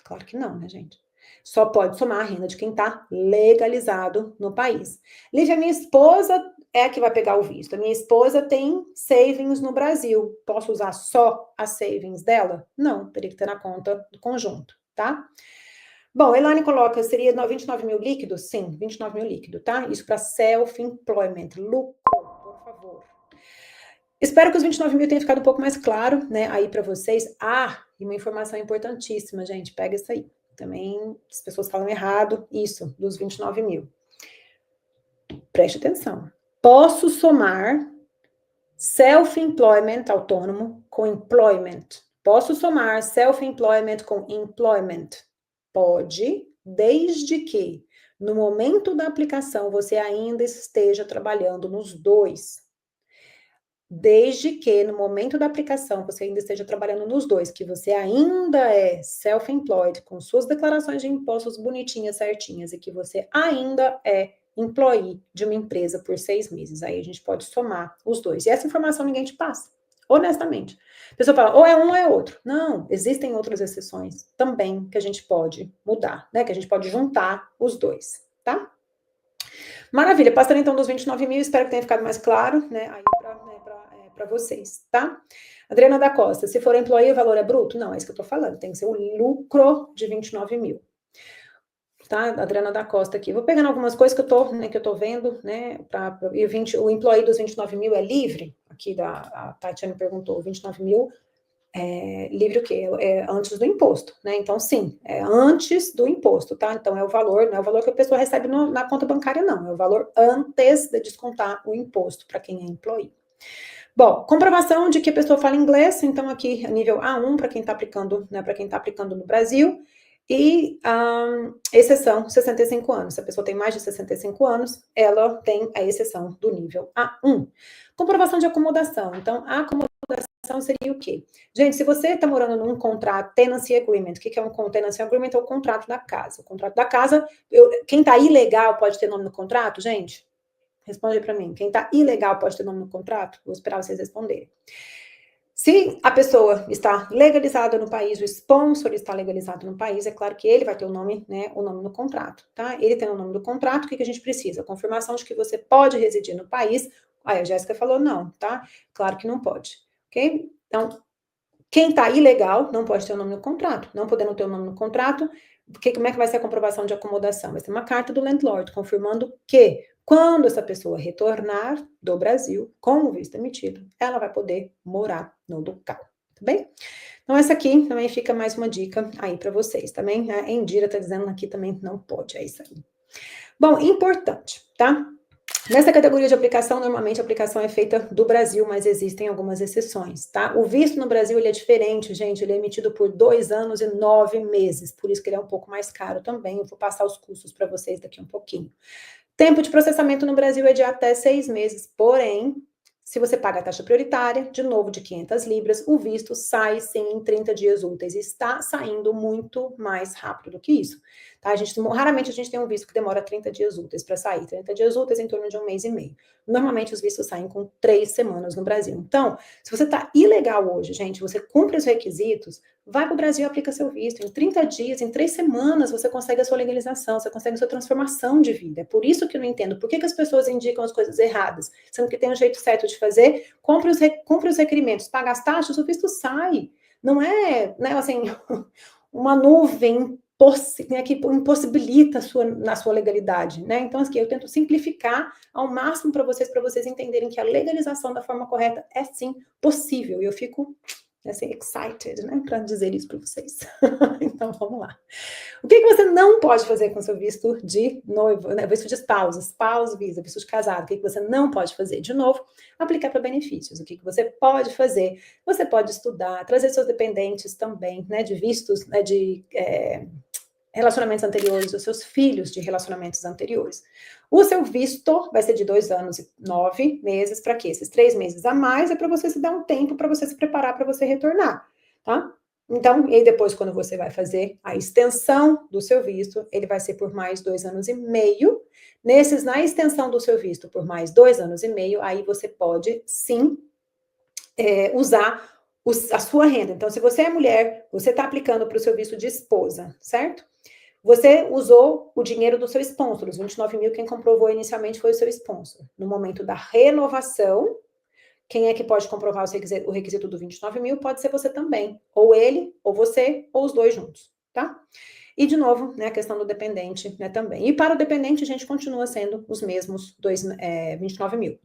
Speaker 1: Claro que não, né, gente? Só pode somar a renda de quem está legalizado no país. Lívia, minha esposa é a que vai pegar o visto. A minha esposa tem savings no Brasil. Posso usar só a savings dela? Não, teria que ter na conta do conjunto, tá? Bom, Elaine coloca, seria 29 mil líquido? Sim, 29 mil líquido, tá? Isso para self-employment, lucro, por favor. Espero que os 29 mil tenha ficado um pouco mais claro, né, aí para vocês. Ah, e uma informação importantíssima, gente, pega isso aí. Também as pessoas falam errado, isso, dos 29 mil. Preste atenção. Posso somar self-employment, autônomo, com employment. Posso somar self-employment com employment. Pode, desde que no momento da aplicação você ainda esteja trabalhando nos dois. Desde que no momento da aplicação você ainda esteja trabalhando nos dois, que você ainda é self-employed, com suas declarações de impostos bonitinhas, certinhas, e que você ainda é employee de uma empresa por 6 meses. Aí a gente pode somar os dois. E essa informação ninguém te passa, honestamente. A pessoa fala, ou é um ou é outro. Não, existem outras exceções também que a gente pode mudar, né? Que a gente pode juntar os dois, tá? Maravilha, passando então dos 29 mil, espero que tenha ficado mais claro, né, aí para vocês, tá? Adriana da Costa, se for employee, o valor é bruto? Não, é isso que eu tô falando, tem que ser o lucro de 29 mil. Tá, Adriana da Costa aqui. Vou pegando algumas coisas que eu tô vendo, né, o employee dos 29 mil é livre? Aqui a Tatiana perguntou, 29 mil livre o quê? É antes do imposto, né? Então, sim, é antes do imposto, tá? Então, é o valor, não é o valor que a pessoa recebe na conta bancária, não. É o valor antes de descontar o imposto para quem é employee. Bom, comprovação de que a pessoa fala inglês, então aqui nível A1 para quem está aplicando, né, para quem está aplicando no Brasil, e exceção 65 anos. Se a pessoa tem mais de 65 anos, ela tem a exceção do nível A1. Comprovação de acomodação. Então, a acomodação seria o quê? Gente, se você está morando num contrato, tenancy agreement, o que é um tenancy agreement? É o contrato da casa. O contrato da casa, quem está ilegal pode ter nome no contrato, gente? Responde para mim. Quem está ilegal pode ter nome no contrato? Vou esperar vocês responderem. Se a pessoa está legalizada no país, o sponsor está legalizado no país, é claro que ele vai ter o nome, né, o nome no contrato, tá? Ele tem o nome do contrato, o que a gente precisa? Confirmação de que você pode residir no país. Aí a Jéssica falou não, tá? Claro que não pode, ok? Então, quem está ilegal não pode ter o nome no contrato. Não podendo ter o nome no contrato, como é que vai ser a comprovação de acomodação? Vai ser uma carta do landlord confirmando que quando essa pessoa retornar do Brasil com o visto emitido, ela vai poder morar no local, tá bem? Então, essa aqui também fica mais uma dica aí para vocês, também. A Endira está dizendo aqui também não pode, é isso aí. Bom, importante, tá? Nessa categoria de aplicação, normalmente a aplicação é feita do Brasil, mas existem algumas exceções, tá? O visto no Brasil, ele é diferente, gente, ele é emitido por 2 anos e 9 meses, por isso que ele é um pouco mais caro também, eu vou passar os custos para vocês daqui um pouquinho. Tempo de processamento no Brasil é de até 6 meses, porém, se você paga a taxa prioritária, de novo de 500 libras, o visto sai sim em 30 dias úteis, e está saindo muito mais rápido do que isso. Tá? Raramente a gente tem um visto que demora 30 dias úteis para sair, 30 dias úteis em torno de 1 mês e meio. Normalmente os vistos saem com 3 semanas no Brasil. Então, se você está ilegal hoje, gente, você cumpre os requisitos, vai para o Brasil e aplica seu visto. Em 30 dias, em 3 semanas, você consegue a sua legalização, você consegue a sua transformação de vida. É por isso que eu não entendo. Por que as pessoas indicam as coisas erradas? Sendo que tem um jeito certo de fazer, cumpre os requerimentos, paga as taxas, o visto sai. Não é, né, assim, uma nuvem que impossibilita a sua legalidade, né? Então, assim, eu tento simplificar ao máximo para vocês entenderem que a legalização da forma correta é sim possível. E eu fico Assim, excited, né, para dizer isso para vocês. Então, vamos lá. O que você não pode fazer com seu visto de noivo, né, visto de spouse visa, visto de casado, o que você não pode fazer? De novo, aplicar para benefícios. O que você pode fazer? Você pode estudar, trazer seus dependentes também, né, de vistos, né, de relacionamentos anteriores, os seus filhos de relacionamentos anteriores. O seu visto vai ser de 2 anos e 9 meses, para quê? Esses 3 meses a mais é para você se dar um tempo para você se preparar para você retornar, tá? Então, e depois, quando você vai fazer a extensão do seu visto, ele vai ser por mais 2 anos e meio. Na extensão do seu visto por mais 2 anos e meio, aí você pode sim usar a sua renda. Então, se você é mulher, você está aplicando para o seu visto de esposa, certo? Você usou o dinheiro do seu sponsor, os 29 mil, quem comprovou inicialmente foi o seu sponsor. No momento da renovação, quem é que pode comprovar o requisito do 29 mil? Pode ser você também. Ou ele, ou você, ou os dois juntos, tá? E, de novo, né, a questão do dependente, né, também. E para o dependente, a gente continua sendo os mesmos 29 mil.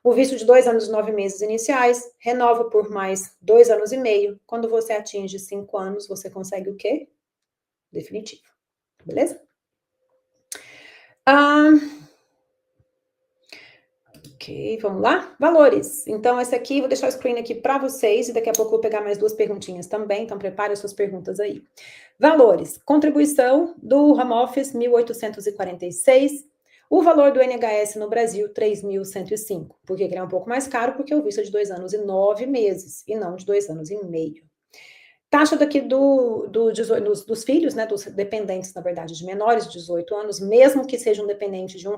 Speaker 1: O visto de 2 anos e 9 meses iniciais, renova por mais 2 anos e meio. Quando você atinge 5 anos, você consegue o quê? Definitivo. Beleza? Ok, vamos lá? Valores. Então, esse aqui, vou deixar o screen aqui para vocês, e daqui a pouco eu vou pegar mais 2 perguntinhas também, então prepare as suas perguntas aí. Valores. Contribuição do home office, 1.846. O valor do NHS no Brasil, 3.105. Por que ele é um pouco mais caro? Porque o visto é de 2 anos e 9 meses, e não de 2 anos e meio. Taxa daqui dos filhos, né, dos dependentes, na verdade, de menores de 18 anos, mesmo que sejam dependentes de um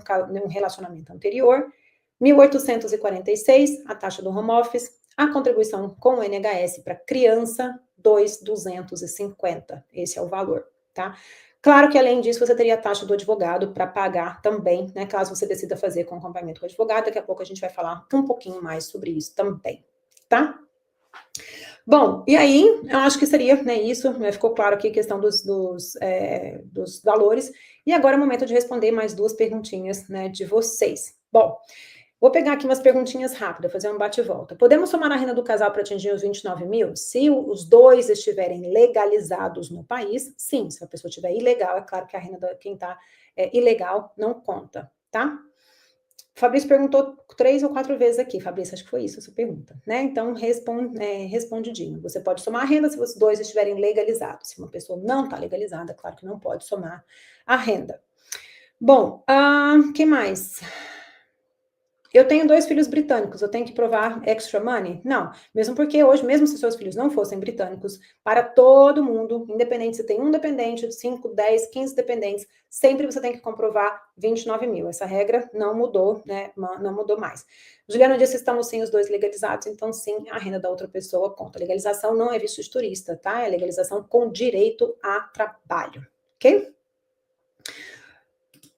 Speaker 1: relacionamento anterior, 1.846, a taxa do home office, a contribuição com o NHS para criança, 2.250, esse é o valor, tá? Claro que, além disso, você teria a taxa do advogado para pagar também, né, caso você decida fazer com acompanhamento com o advogado, daqui a pouco a gente vai falar um pouquinho mais sobre isso também, tá? Bom, e aí, eu acho que seria, né, isso, né, ficou claro aqui a questão dos valores, e agora é o momento de responder mais 2 perguntinhas, né, de vocês. Bom, vou pegar aqui umas perguntinhas rápidas, fazer um bate-volta. Podemos somar a renda do casal para atingir os 29 mil? Se os dois estiverem legalizados no país, sim. Se a pessoa estiver ilegal, é claro que a renda de quem está ilegal não conta, tá? Fabrício perguntou 3 ou 4 vezes aqui. Fabrício, acho que foi isso a sua pergunta, né? Então, respondidinho. Você pode somar a renda se os dois estiverem legalizados. Se uma pessoa não está legalizada, claro que não pode somar a renda. Bom, que mais? Eu tenho 2 filhos britânicos, eu tenho que provar extra money? Não, mesmo porque hoje, mesmo se seus filhos não fossem britânicos, para todo mundo, independente se tem um dependente, 5, 10, 15 dependentes, sempre você tem que comprovar 29 mil. Essa regra não mudou, né? Não mudou mais. Juliana disse que estamos sim os dois legalizados, então sim, a renda da outra pessoa conta. Legalização não é visto de turista, tá? É legalização com direito a trabalho, ok?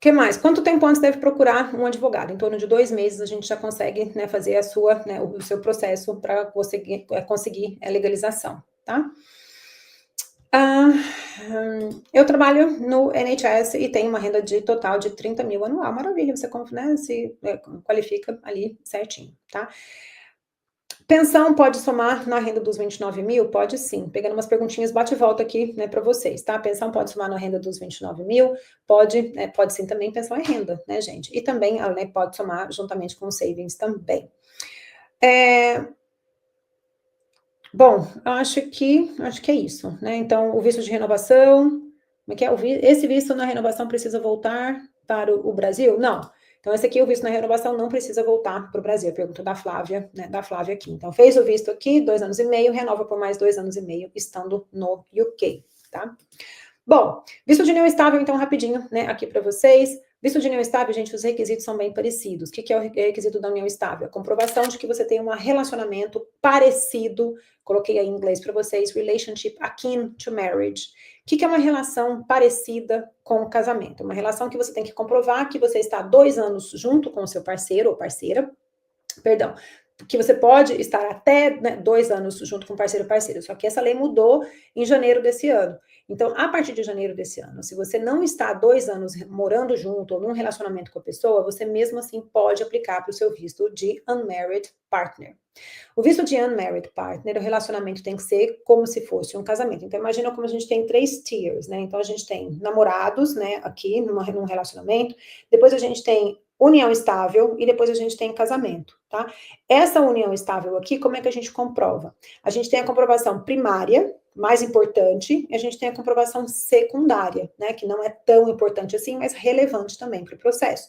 Speaker 1: Que mais? Quanto tempo antes deve procurar um advogado? Em torno de 2 meses a gente já consegue, né, fazer o seu processo para conseguir a legalização, tá? Eu trabalho no NHS e tenho uma renda total de 30 mil anual. Maravilha, você, né, se qualifica ali certinho, tá? Pensão pode somar na renda dos 29 mil? Pode sim. Pegando umas perguntinhas, bate e volta aqui, né, para vocês, tá? Pensão pode somar na renda dos 29 mil? Pode, pode sim também, pensão é renda, né, gente? E também, ela, né, pode somar juntamente com o savings também. Bom, acho que é isso, né? Então, o visto de renovação, como é que é? Esse visto na renovação precisa voltar para o Brasil? Não. Então, esse aqui, o visto na renovação, não precisa voltar para o Brasil. A pergunta da Flávia, né? Da Flávia aqui. Então, fez o visto aqui, 2 anos e meio, renova por mais 2 anos e meio, estando no UK, tá? Bom, visto de união estável, então, rapidinho, né, aqui para vocês. Visto de união estável, gente, os requisitos são bem parecidos. O que é o requisito da união estável? A comprovação de que você tem um relacionamento parecido, coloquei aí em inglês para vocês, relationship akin to marriage. O que é uma relação parecida com o casamento? Uma relação que você tem que comprovar que você está há 2 anos junto com o seu parceiro ou parceira, que você pode estar até, né, 2 anos junto com parceiro ou parceira, só que essa lei mudou em janeiro desse ano. Então, a partir de janeiro desse ano, se você não está há 2 anos morando junto ou num relacionamento com a pessoa, você mesmo assim pode aplicar para o seu visto de Unmarried Partner. O visto de Unmarried Partner, o relacionamento tem que ser como se fosse um casamento. Então, imagina como a gente tem 3 tiers, né? Então, a gente tem namorados, né, aqui num relacionamento, depois a gente tem união estável e depois a gente tem casamento, tá? Essa união estável aqui, como é que a gente comprova? A gente tem a comprovação primária, mais importante, e a gente tem a comprovação secundária, né, que não é tão importante assim, mas relevante também para o processo.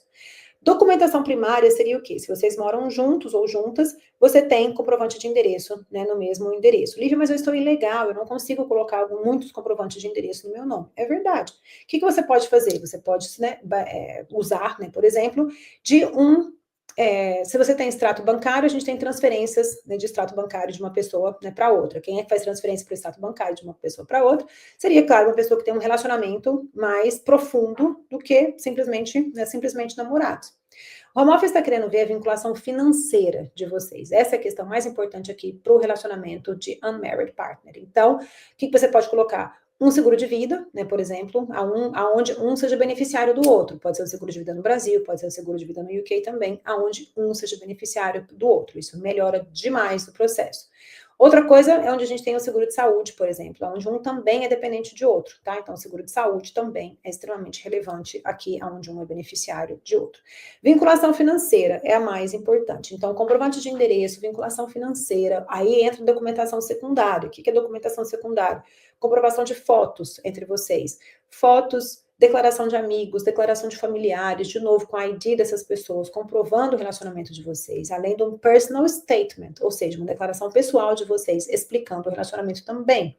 Speaker 1: Documentação primária seria o quê? Se vocês moram juntos ou juntas, você tem comprovante de endereço, né, no mesmo endereço. Lívia, mas eu estou ilegal, eu não consigo colocar muitos comprovantes de endereço no meu nome. É verdade. O que você pode fazer? Você pode, né, usar, né, por exemplo, de se você tem extrato bancário, a gente tem transferências, né, de extrato bancário de uma pessoa, né, para outra. Quem é que faz transferência para o extrato bancário de uma pessoa para outra? Seria, claro, uma pessoa que tem um relacionamento mais profundo do que simplesmente, né, simplesmente namorados. O home office está querendo ver a vinculação financeira de vocês. Essa é a questão mais importante aqui para o relacionamento de unmarried partner. Então, o que você pode colocar? Um seguro de vida, né, por exemplo, aonde um seja beneficiário do outro. Pode ser o seguro de vida no Brasil, pode ser o seguro de vida no UK também, aonde um seja beneficiário do outro. Isso melhora demais o processo. Outra coisa é onde a gente tem o seguro de saúde, por exemplo, onde um também é dependente de outro, tá? Então, o seguro de saúde também é extremamente relevante aqui, onde um é beneficiário de outro. Vinculação financeira é a mais importante. Então, comprovante de endereço, vinculação financeira, aí entra documentação secundária. O que é documentação secundária? Comprovação de fotos entre vocês. Fotos, declaração de amigos, declaração de familiares, de novo, com a ID dessas pessoas, comprovando o relacionamento de vocês, além de um personal statement, ou seja, uma declaração pessoal de vocês, explicando o relacionamento também.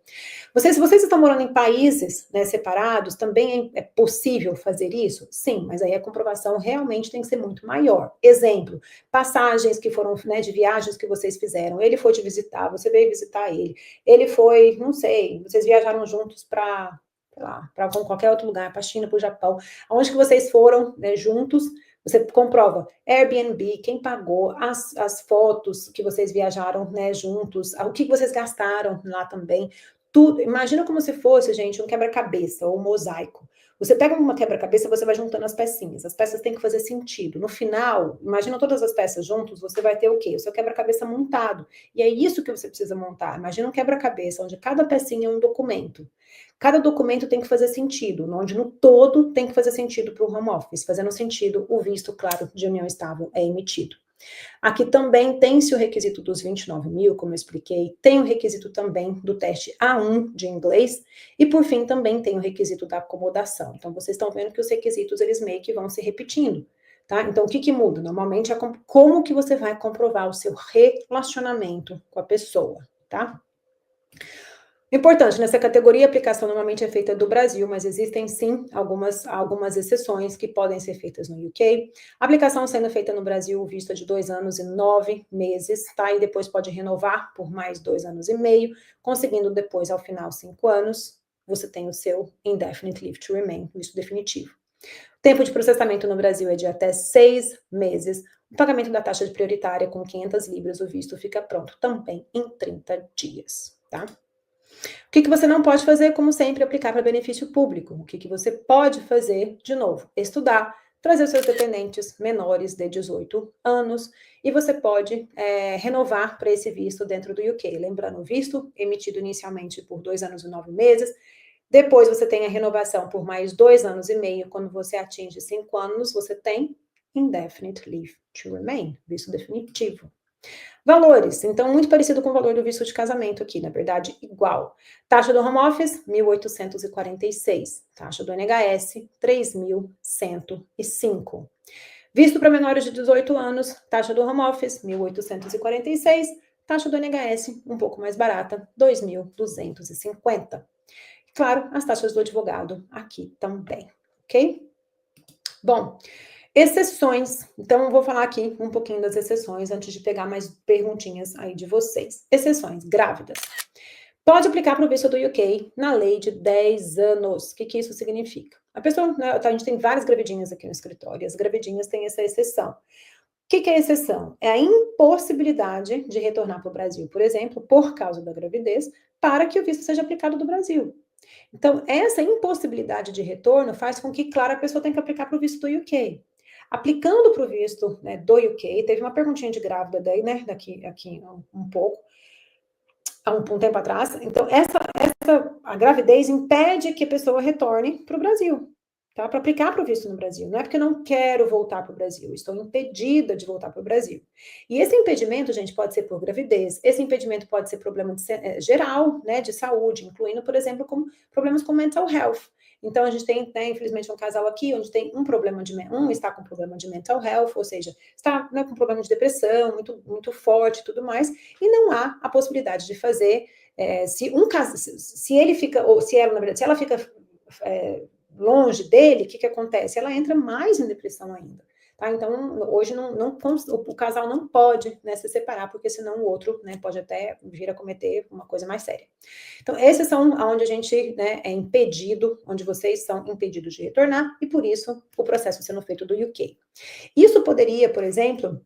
Speaker 1: Se vocês estão morando em países, né, separados, também é possível fazer isso? Sim, mas aí a comprovação realmente tem que ser muito maior. Exemplo, passagens que foram, né, de viagens que vocês fizeram. Ele foi te visitar, você veio visitar ele. Ele foi, não sei, vocês viajaram juntos para, sei lá, para qualquer outro lugar, para a China, para o Japão. Aonde que vocês foram, né, juntos, você comprova Airbnb, quem pagou, as fotos que vocês viajaram, né, juntos, o que vocês gastaram lá também. Tudo. Imagina como se fosse, gente, um quebra-cabeça ou um mosaico. Você pega uma quebra-cabeça, você vai juntando as pecinhas. As peças têm que fazer sentido. No final, imagina todas as peças juntos, você vai ter o quê? O seu quebra-cabeça montado. E é isso que você precisa montar. Imagina um quebra-cabeça, onde cada pecinha é um documento. Cada documento tem que fazer sentido, onde no todo tem que fazer sentido para o home office. Fazendo sentido, o visto, claro, de união estável é emitido. Aqui também tem-se o requisito dos 29 mil, como eu expliquei, tem o requisito também do teste A1 de inglês, e por fim também tem o requisito da acomodação. Então, vocês estão vendo que os requisitos, eles meio que vão se repetindo, tá? Então, o que muda? Normalmente é como que você vai comprovar o seu relacionamento com a pessoa, tá? Importante, nessa categoria, a aplicação normalmente é feita do Brasil, mas existem sim algumas exceções que podem ser feitas no UK. A aplicação sendo feita no Brasil, o visto é de 2 anos e 9 meses, tá? E depois pode renovar por mais 2 anos e meio, conseguindo depois, ao final, 5 anos, você tem o seu Indefinite Leave to Remain, visto definitivo. O tempo de processamento no Brasil é de até 6 meses. O pagamento da taxa de prioritária com 500 libras, o visto fica pronto também em 30 dias, tá? O que você não pode fazer, como sempre, aplicar para benefício público. O que você pode fazer, de novo, estudar, trazer seus dependentes menores de 18 anos e você pode renovar para esse visto dentro do UK. Lembrando, o visto emitido inicialmente por 2 anos e 9 meses, depois você tem a renovação por mais 2 anos e meio, quando você atinge 5 anos, você tem Indefinite Leave to Remain, visto definitivo. Valores, então, muito parecido com o valor do visto de casamento aqui, na verdade, igual. Taxa do home office, 1.846. Taxa do NHS, 3.105. Visto para menores de 18 anos, taxa do home office, 1.846. Taxa do NHS, um pouco mais barata, 2.250. Claro, as taxas do advogado aqui também, ok? Bom, exceções. Então, eu vou falar aqui um pouquinho das exceções antes de pegar mais perguntinhas aí de vocês. Exceções, grávidas. Pode aplicar para o visto do UK na lei de 10 anos. O que isso significa? A pessoa, né, a gente tem várias gravidinhas aqui no escritório, e as gravidinhas têm essa exceção. Que é exceção? É a impossibilidade de retornar para o Brasil, por exemplo, por causa da gravidez, para que o visto seja aplicado do Brasil. Então, essa impossibilidade de retorno faz com que, claro, a pessoa tenha que aplicar para o visto do UK. Aplicando para o visto, né, do UK, teve uma perguntinha de grávida daí, né, aqui um pouco, há um tempo atrás. Então, a gravidez impede que a pessoa retorne para o Brasil, tá? Para aplicar para o visto no Brasil. Não é porque eu não quero voltar para o Brasil, estou impedida de voltar para o Brasil. E esse impedimento, gente, pode ser por gravidez, esse impedimento pode ser problema geral, né, de saúde, incluindo, por exemplo, problemas com mental health. Então, a gente tem, né, infelizmente, um casal aqui onde tem um está com problema de mental health, ou seja, está, né, com problema de depressão muito, muito forte e tudo mais, e não há a possibilidade de fazer, se ele fica, ou se ela, na verdade, se ela fica longe dele, o que acontece? Ela entra mais em depressão ainda. Tá? Então, hoje o casal não pode, né, se separar, porque senão o outro, né, pode até vir a cometer uma coisa mais séria. Então, esses são onde a gente, né, é impedido, onde vocês são impedidos de retornar, e por isso o processo sendo feito do UK. Isso poderia, por exemplo,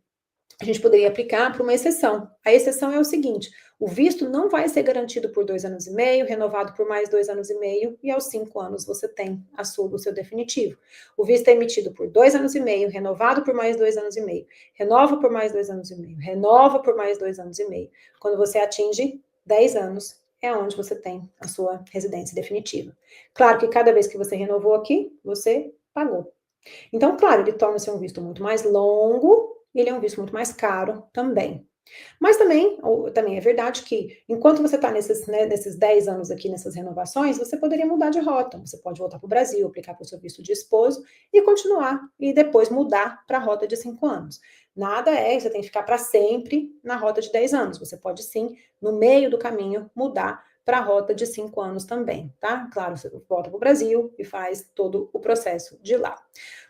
Speaker 1: a gente poderia aplicar para uma exceção. A exceção é o seguinte: o visto não vai ser garantido por 2 anos e meio, renovado por mais 2 anos e meio, e aos 5 anos você tem o seu definitivo. O visto é emitido por 2 anos e meio, renovado por mais 2 anos e meio, renova por mais 2 anos e meio, renova por mais 2 anos e meio. Quando você atinge 10 anos, é onde você tem a sua residência definitiva. Claro que cada vez que você renovou aqui, você pagou. Então, claro, ele torna-se um visto muito mais longo, ele é um visto muito mais caro também. Mas também é verdade que, enquanto você está nesses 10 anos aqui, nessas renovações, você poderia mudar de rota. Você pode voltar para o Brasil, aplicar para o seu visto de esposo e continuar, e depois mudar para a rota de 5 anos. Nada você tem que ficar para sempre na rota de 10 anos. Você pode sim, no meio do caminho, mudar para a rota de 5 anos também, tá? Claro, você volta para o Brasil e faz todo o processo de lá.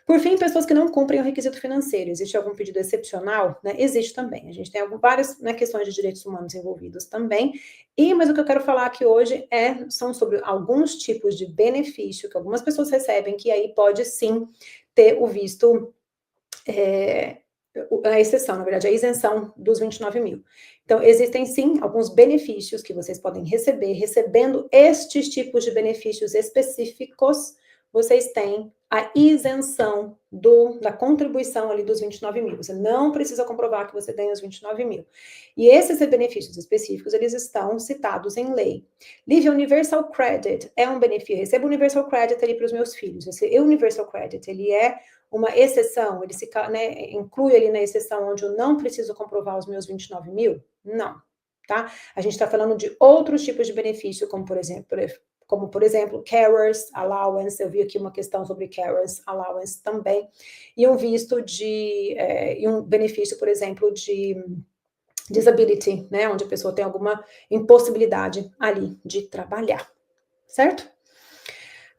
Speaker 1: Por fim, pessoas que não cumprem o requisito financeiro. Existe algum pedido excepcional? Né? Existe também. A gente tem várias, né, questões de direitos humanos envolvidos também. Mas o que eu quero falar aqui hoje são sobre alguns tipos de benefício que algumas pessoas recebem, que aí pode sim ter o visto, a exceção, na verdade, a isenção dos 29 mil. Então, existem sim alguns benefícios que vocês podem receber. Recebendo estes tipos de benefícios específicos, vocês têm a isenção da contribuição ali dos 29 mil. Você não precisa comprovar que você tem os 29 mil. E esses benefícios específicos, eles estão citados em lei. Livre Universal Credit é um benefício. Eu recebo Universal Credit ali para os meus filhos. Esse Universal Credit, ele é uma exceção, ele né, inclui ali na exceção onde eu não preciso comprovar os meus 29 mil? Não, tá? A gente está falando de outros tipos de benefício, como por exemplo, Carers Allowance. Eu vi aqui uma questão sobre Carers Allowance também, e um visto e um benefício, por exemplo, de disability, né, onde a pessoa tem alguma impossibilidade ali de trabalhar, certo?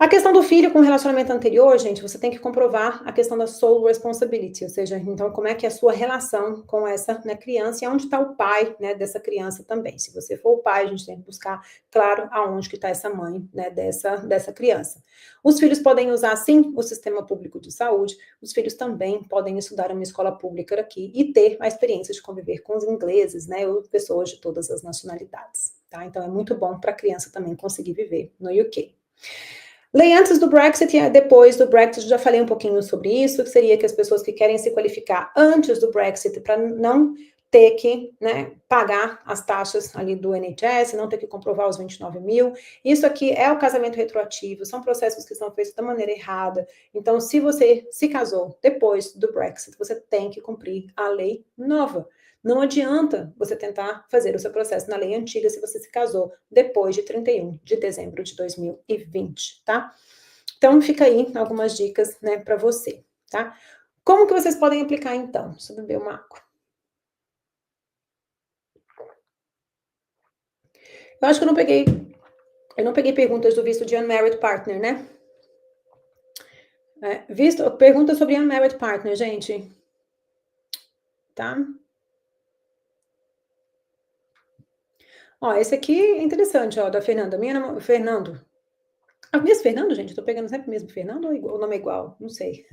Speaker 1: A questão do filho com o relacionamento anterior, gente, você tem que comprovar a questão da sole responsibility, ou seja, então como é que é a sua relação com essa, né, criança e onde está o pai, né, dessa criança também. Se você for o pai, a gente tem que buscar, claro, aonde que está essa mãe, né, dessa criança. Os filhos podem usar, sim, o sistema público de saúde, os filhos também podem estudar em uma escola pública aqui e ter a experiência de conviver com os ingleses, né, ou pessoas de todas as nacionalidades, tá? Então é muito bom para a criança também conseguir viver no UK. Lei antes do Brexit e depois do Brexit, já falei um pouquinho sobre isso, que seria que as pessoas que querem se qualificar antes do Brexit para não ter que, né, pagar as taxas ali do NHS, não ter que comprovar os 29 mil. Isso aqui é o casamento retroativo, são processos que são feitos da maneira errada. Então, se você se casou depois do Brexit, você tem que cumprir a lei nova. Não adianta você tentar fazer o seu processo na lei antiga se você se casou depois de 31 de dezembro de 2020, tá? Então, fica aí algumas dicas, né, para você, tá? Como que vocês podem aplicar, então? Deixa eu beber uma água. Eu acho que eu não peguei perguntas do visto de Unmarried Partner, né? Pergunta sobre Unmarried Partner, gente. Tá? Ó, esse aqui é interessante, ó, da Fernanda. Fernando, Ah, mesmo Fernando, gente? Eu tô pegando sempre o mesmo Fernando ou o nome é igual? Não sei.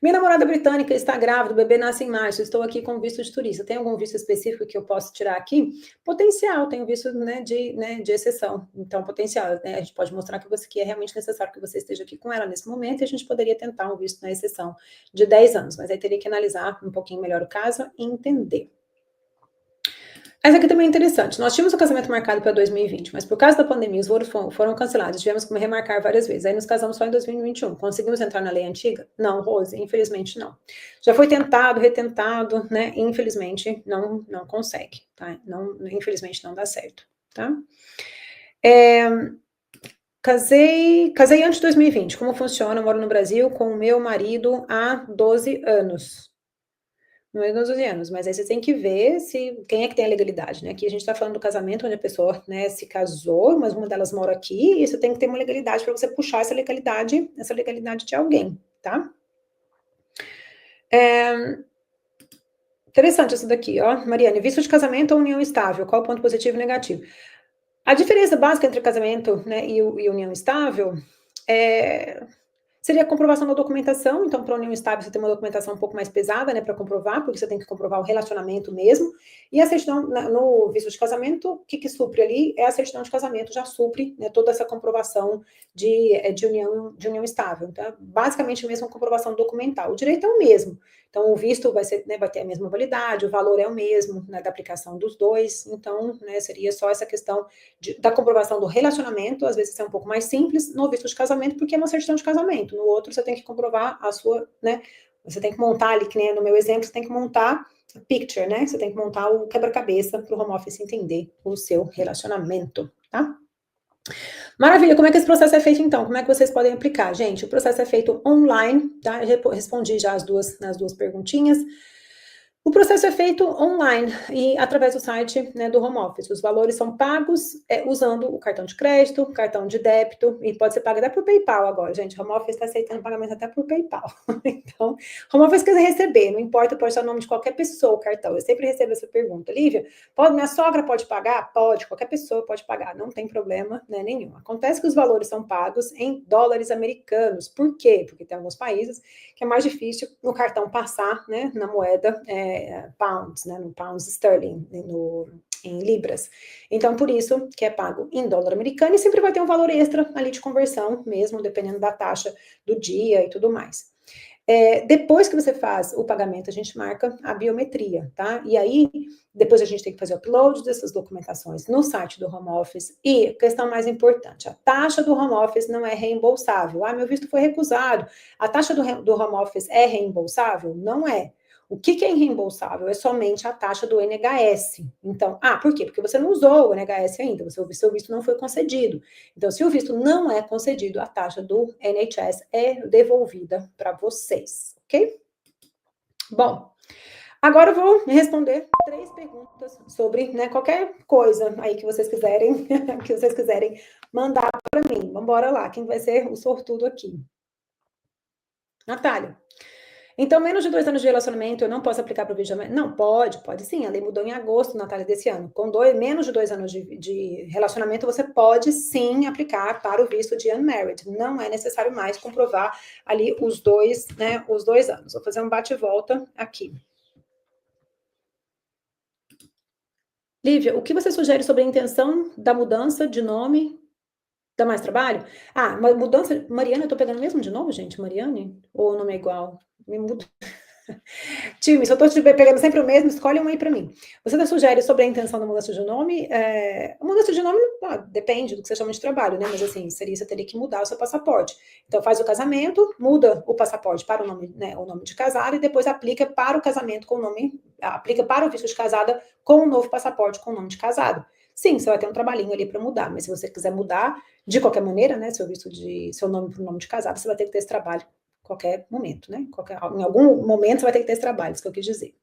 Speaker 1: Minha namorada britânica está grávida, o bebê nasce em março, estou aqui com visto de turista. Tem algum visto específico que eu posso tirar aqui? Potencial, tem o visto, de exceção. Então, potencial, né? A gente pode mostrar que você que é realmente necessário que você esteja aqui com ela nesse momento e a gente poderia tentar um visto na exceção de 10 anos, mas aí teria que analisar um pouquinho melhor o caso e entender. Essa aqui também é interessante. Nós tínhamos o casamento marcado para 2020, mas por causa da pandemia, os voos foram cancelados. Tivemos que remarcar várias vezes. Aí nos casamos só em 2021. Conseguimos entrar na lei antiga? Não, Rose, infelizmente não. Já foi tentado, retentado, né? Infelizmente não consegue, tá? Não, infelizmente não dá certo, tá? Casei antes de 2020. Como funciona? Eu moro no Brasil com o meu marido há 12 anos. Não é 12 anos, mas aí você tem que ver se quem é que tem a legalidade, né? Aqui a gente está falando do casamento onde a pessoa, né, se casou, mas uma delas mora aqui, e você tem que ter uma legalidade para você puxar essa legalidade de alguém, tá? Interessante isso daqui, ó. Mariane, visto de casamento ou união estável, qual o ponto positivo e negativo? A diferença básica entre casamento, né, e união estável é seria a comprovação da documentação, então para a união estável você tem uma documentação um pouco mais pesada, né, para comprovar, porque você tem que comprovar o relacionamento mesmo, e a certidão, no visto de casamento, o que supre ali é a certidão de casamento, já supre, né, toda essa comprovação de união estável, então basicamente mesmo a comprovação documental, o direito é o mesmo, então o visto vai ser, né, vai ter a mesma validade, o valor é o mesmo, né, da aplicação dos dois, então, né, seria só essa questão da comprovação do relacionamento, às vezes é um pouco mais simples no visto de casamento, porque é uma certidão de casamento. No outro, você tem que comprovar a sua, né? Você tem que montar ali, que nem no meu exemplo, você tem que montar a picture, né? Você tem que montar o quebra-cabeça para o home office entender o seu relacionamento, tá? Maravilha, como é que esse processo é feito então? Como é que vocês podem aplicar? Gente, o processo é feito online, tá? Eu respondi já nas duas perguntinhas. O processo é feito online e através do site, né, do home office. Os valores são pagos usando o cartão de crédito, cartão de débito, e pode ser pago até por PayPal agora, gente. O home office está aceitando pagamento até por PayPal. Então, home office quer receber, não importa, pode estar o nome de qualquer pessoa o cartão. Eu sempre recebo essa pergunta. Lívia, minha sogra pode pagar? Pode, qualquer pessoa pode pagar, não tem problema, né, nenhum. Acontece que os valores são pagos em dólares americanos. Por quê? Porque tem alguns países que é mais difícil no cartão passar, né, na moeda pounds, né, no pounds sterling, em libras. Então, por isso que é pago em dólar americano e sempre vai ter um valor extra ali de conversão, mesmo dependendo da taxa do dia e tudo mais. Depois que você faz o pagamento, a gente marca a biometria, tá? E aí, depois a gente tem que fazer o upload dessas documentações no site do home office. E, questão mais importante, a taxa do home office não é reembolsável. Ah, meu visto foi recusado. A taxa do home office é reembolsável? Não é. O que é reembolsável? É somente a taxa do NHS. Então, por quê? Porque você não usou o NHS ainda, o seu visto não foi concedido. Então, se o visto não é concedido, a taxa do NHS é devolvida para vocês, ok? Bom, agora eu vou responder 3 perguntas sobre, né, qualquer coisa aí que vocês quiserem, mandar para mim. Vamos embora lá, quem vai ser o sortudo aqui? Natália. Então, menos de 2 anos de relacionamento, eu não posso aplicar para o visto de... Não, pode sim. A lei mudou em agosto, Natália, desse ano. Com menos de 2 anos de relacionamento, você pode sim aplicar para o visto de unmarried. Não é necessário mais comprovar ali os 2, né, os 2 anos. Vou fazer um bate e volta aqui. Lívia, o que você sugere sobre a intenção da mudança de nome? Dá mais trabalho? Uma mudança... Mariana, eu tô pegando mesmo de novo, gente? Mariane? Ou o nome é igual? Me muda. Time, se eu estou te pegando sempre o mesmo, escolhe um aí para mim. Você sugere sobre a intenção da mudança de nome? A mudança de nome depende do que você chama de trabalho, né? Mas assim, você teria que mudar o seu passaporte. Então faz o casamento, muda o passaporte para o nome, né, o nome de casado e depois aplica para o casamento com o nome, aplica para o visto de casada com o novo passaporte com o nome de casado. Sim, você vai ter um trabalhinho ali para mudar, mas se você quiser mudar de qualquer maneira, né, seu nome para o nome de casado, você vai ter que ter esse trabalho qualquer momento, né? Em algum momento você vai ter que ter esse trabalho, isso que eu quis dizer.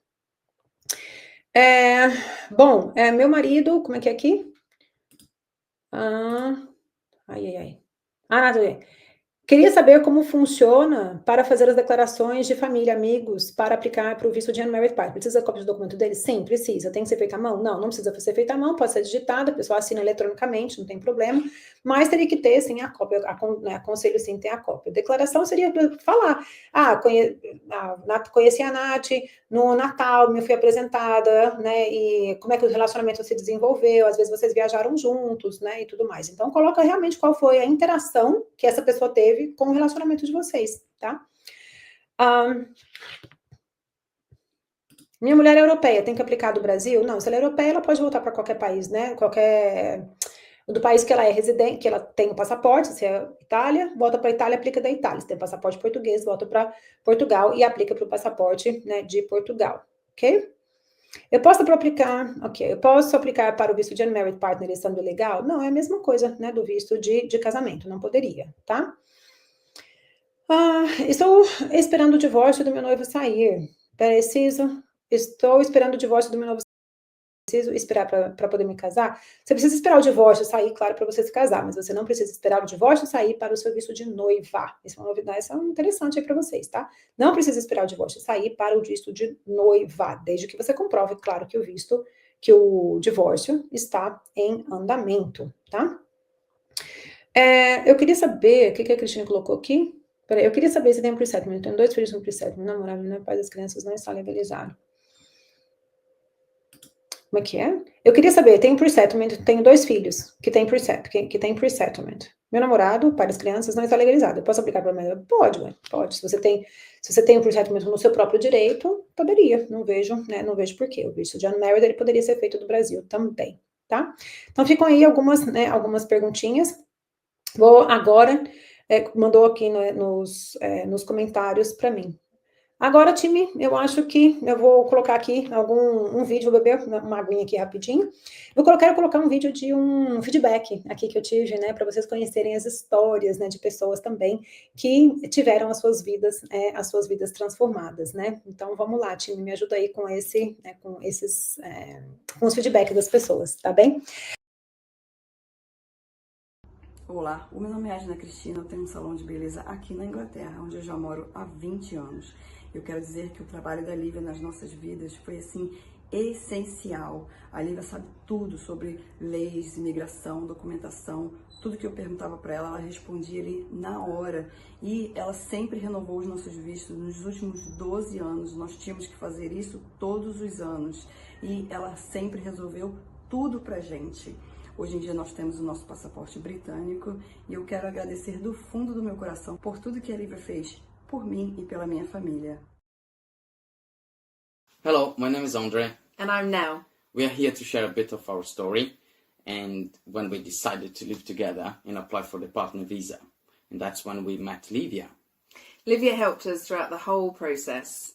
Speaker 1: Bom, meu marido, como é que é aqui? Ai. Nada a ver. Queria saber como funciona para fazer as declarações de família, amigos, para aplicar para o visto de Unmarried Partner. Precisa cópia do documento dele? Sim, precisa. Tem que ser feita à mão? Não, não precisa ser feita à mão, pode ser digitada, a pessoa assina eletronicamente, não tem problema, mas teria que ter, sim, a cópia, aconselho, sim, ter a cópia. Declaração seria falar, conheci a Nath no Natal, me fui apresentada, né, e como é que o relacionamento se desenvolveu, às vezes vocês viajaram juntos, né, e tudo mais. Então, coloca realmente qual foi a interação que essa pessoa teve com o relacionamento de vocês, tá? Minha mulher é europeia, tem que aplicar do Brasil? Não, se ela é europeia, ela pode voltar para qualquer país, né? Do país que ela é residente, que ela tem o passaporte, se é Itália, volta para a Itália, aplica da Itália. Se tem passaporte português, volta para Portugal e aplica para o passaporte, né, de Portugal, ok? Eu posso aplicar para o visto de Unmarried Partner estando legal? Não, é a mesma coisa, né, do visto de casamento, não poderia, tá? Estou esperando o divórcio do meu noivo sair. Estou esperando o divórcio do meu noivo. Preciso esperar para poder me casar? Você precisa esperar o divórcio sair, claro, para você se casar, mas você não precisa esperar o divórcio sair para o seu visto de noiva. Isso é uma novidade, isso é interessante aí para vocês, tá? Não precisa esperar o divórcio sair para o visto de noiva, desde que você comprove, claro, que o divórcio está em andamento, tá? Eu queria saber, o que a Cristina colocou aqui? Peraí, eu queria saber se tem um pre-settlement. Eu tenho 2 filhos no pre-settlement, namorado, né? Pai das crianças não está legalizado. Como é que é? Eu queria saber, tem um pre-settlement, tenho 2 filhos que tem pre-settlement. Meu namorado, pai das crianças, não está legalizado. Eu posso aplicar para o Pode, ué, pode. Se você tem um pre-settlement no seu próprio direito, poderia. Não vejo, né? Não vejo por quê. O visto de unmarried, ele poderia ser feito do Brasil também, tá? Então, ficam aí algumas perguntinhas. Vou agora, mandou aqui nos comentários para mim. Agora, time, eu acho que eu vou colocar aqui um vídeo, vou beber uma aguinha aqui rapidinho. Quero colocar um vídeo de um feedback aqui que eu tive, né, para vocês conhecerem as histórias, né, de pessoas também que tiveram as suas vidas transformadas, né? Então, vamos lá, time, me ajuda aí com com os feedbacks das pessoas, tá bem?
Speaker 2: Olá, o meu nome é Agna Cristina, eu tenho um salão de beleza aqui na Inglaterra, onde eu já moro há 20 anos. Eu quero dizer que o trabalho da Lívia nas nossas vidas foi, assim, essencial. A Lívia sabe tudo sobre leis, imigração, documentação, tudo que eu perguntava para ela, ela respondia ali na hora. E ela sempre renovou os nossos vistos. Nos últimos 12 anos, nós tínhamos que fazer isso todos os anos. E ela sempre resolveu tudo pra gente. Hoje em dia nós temos o nosso passaporte britânico e eu quero agradecer do fundo do meu coração por tudo que a Lívia fez por mim e pela minha família.
Speaker 3: Hello, my name is Andre.
Speaker 4: And I'm Nell.
Speaker 3: We are here to share a bit of our story and when we decided to live together and apply for the partner visa. And that's when we met Livia.
Speaker 4: Livia helped us throughout the whole process.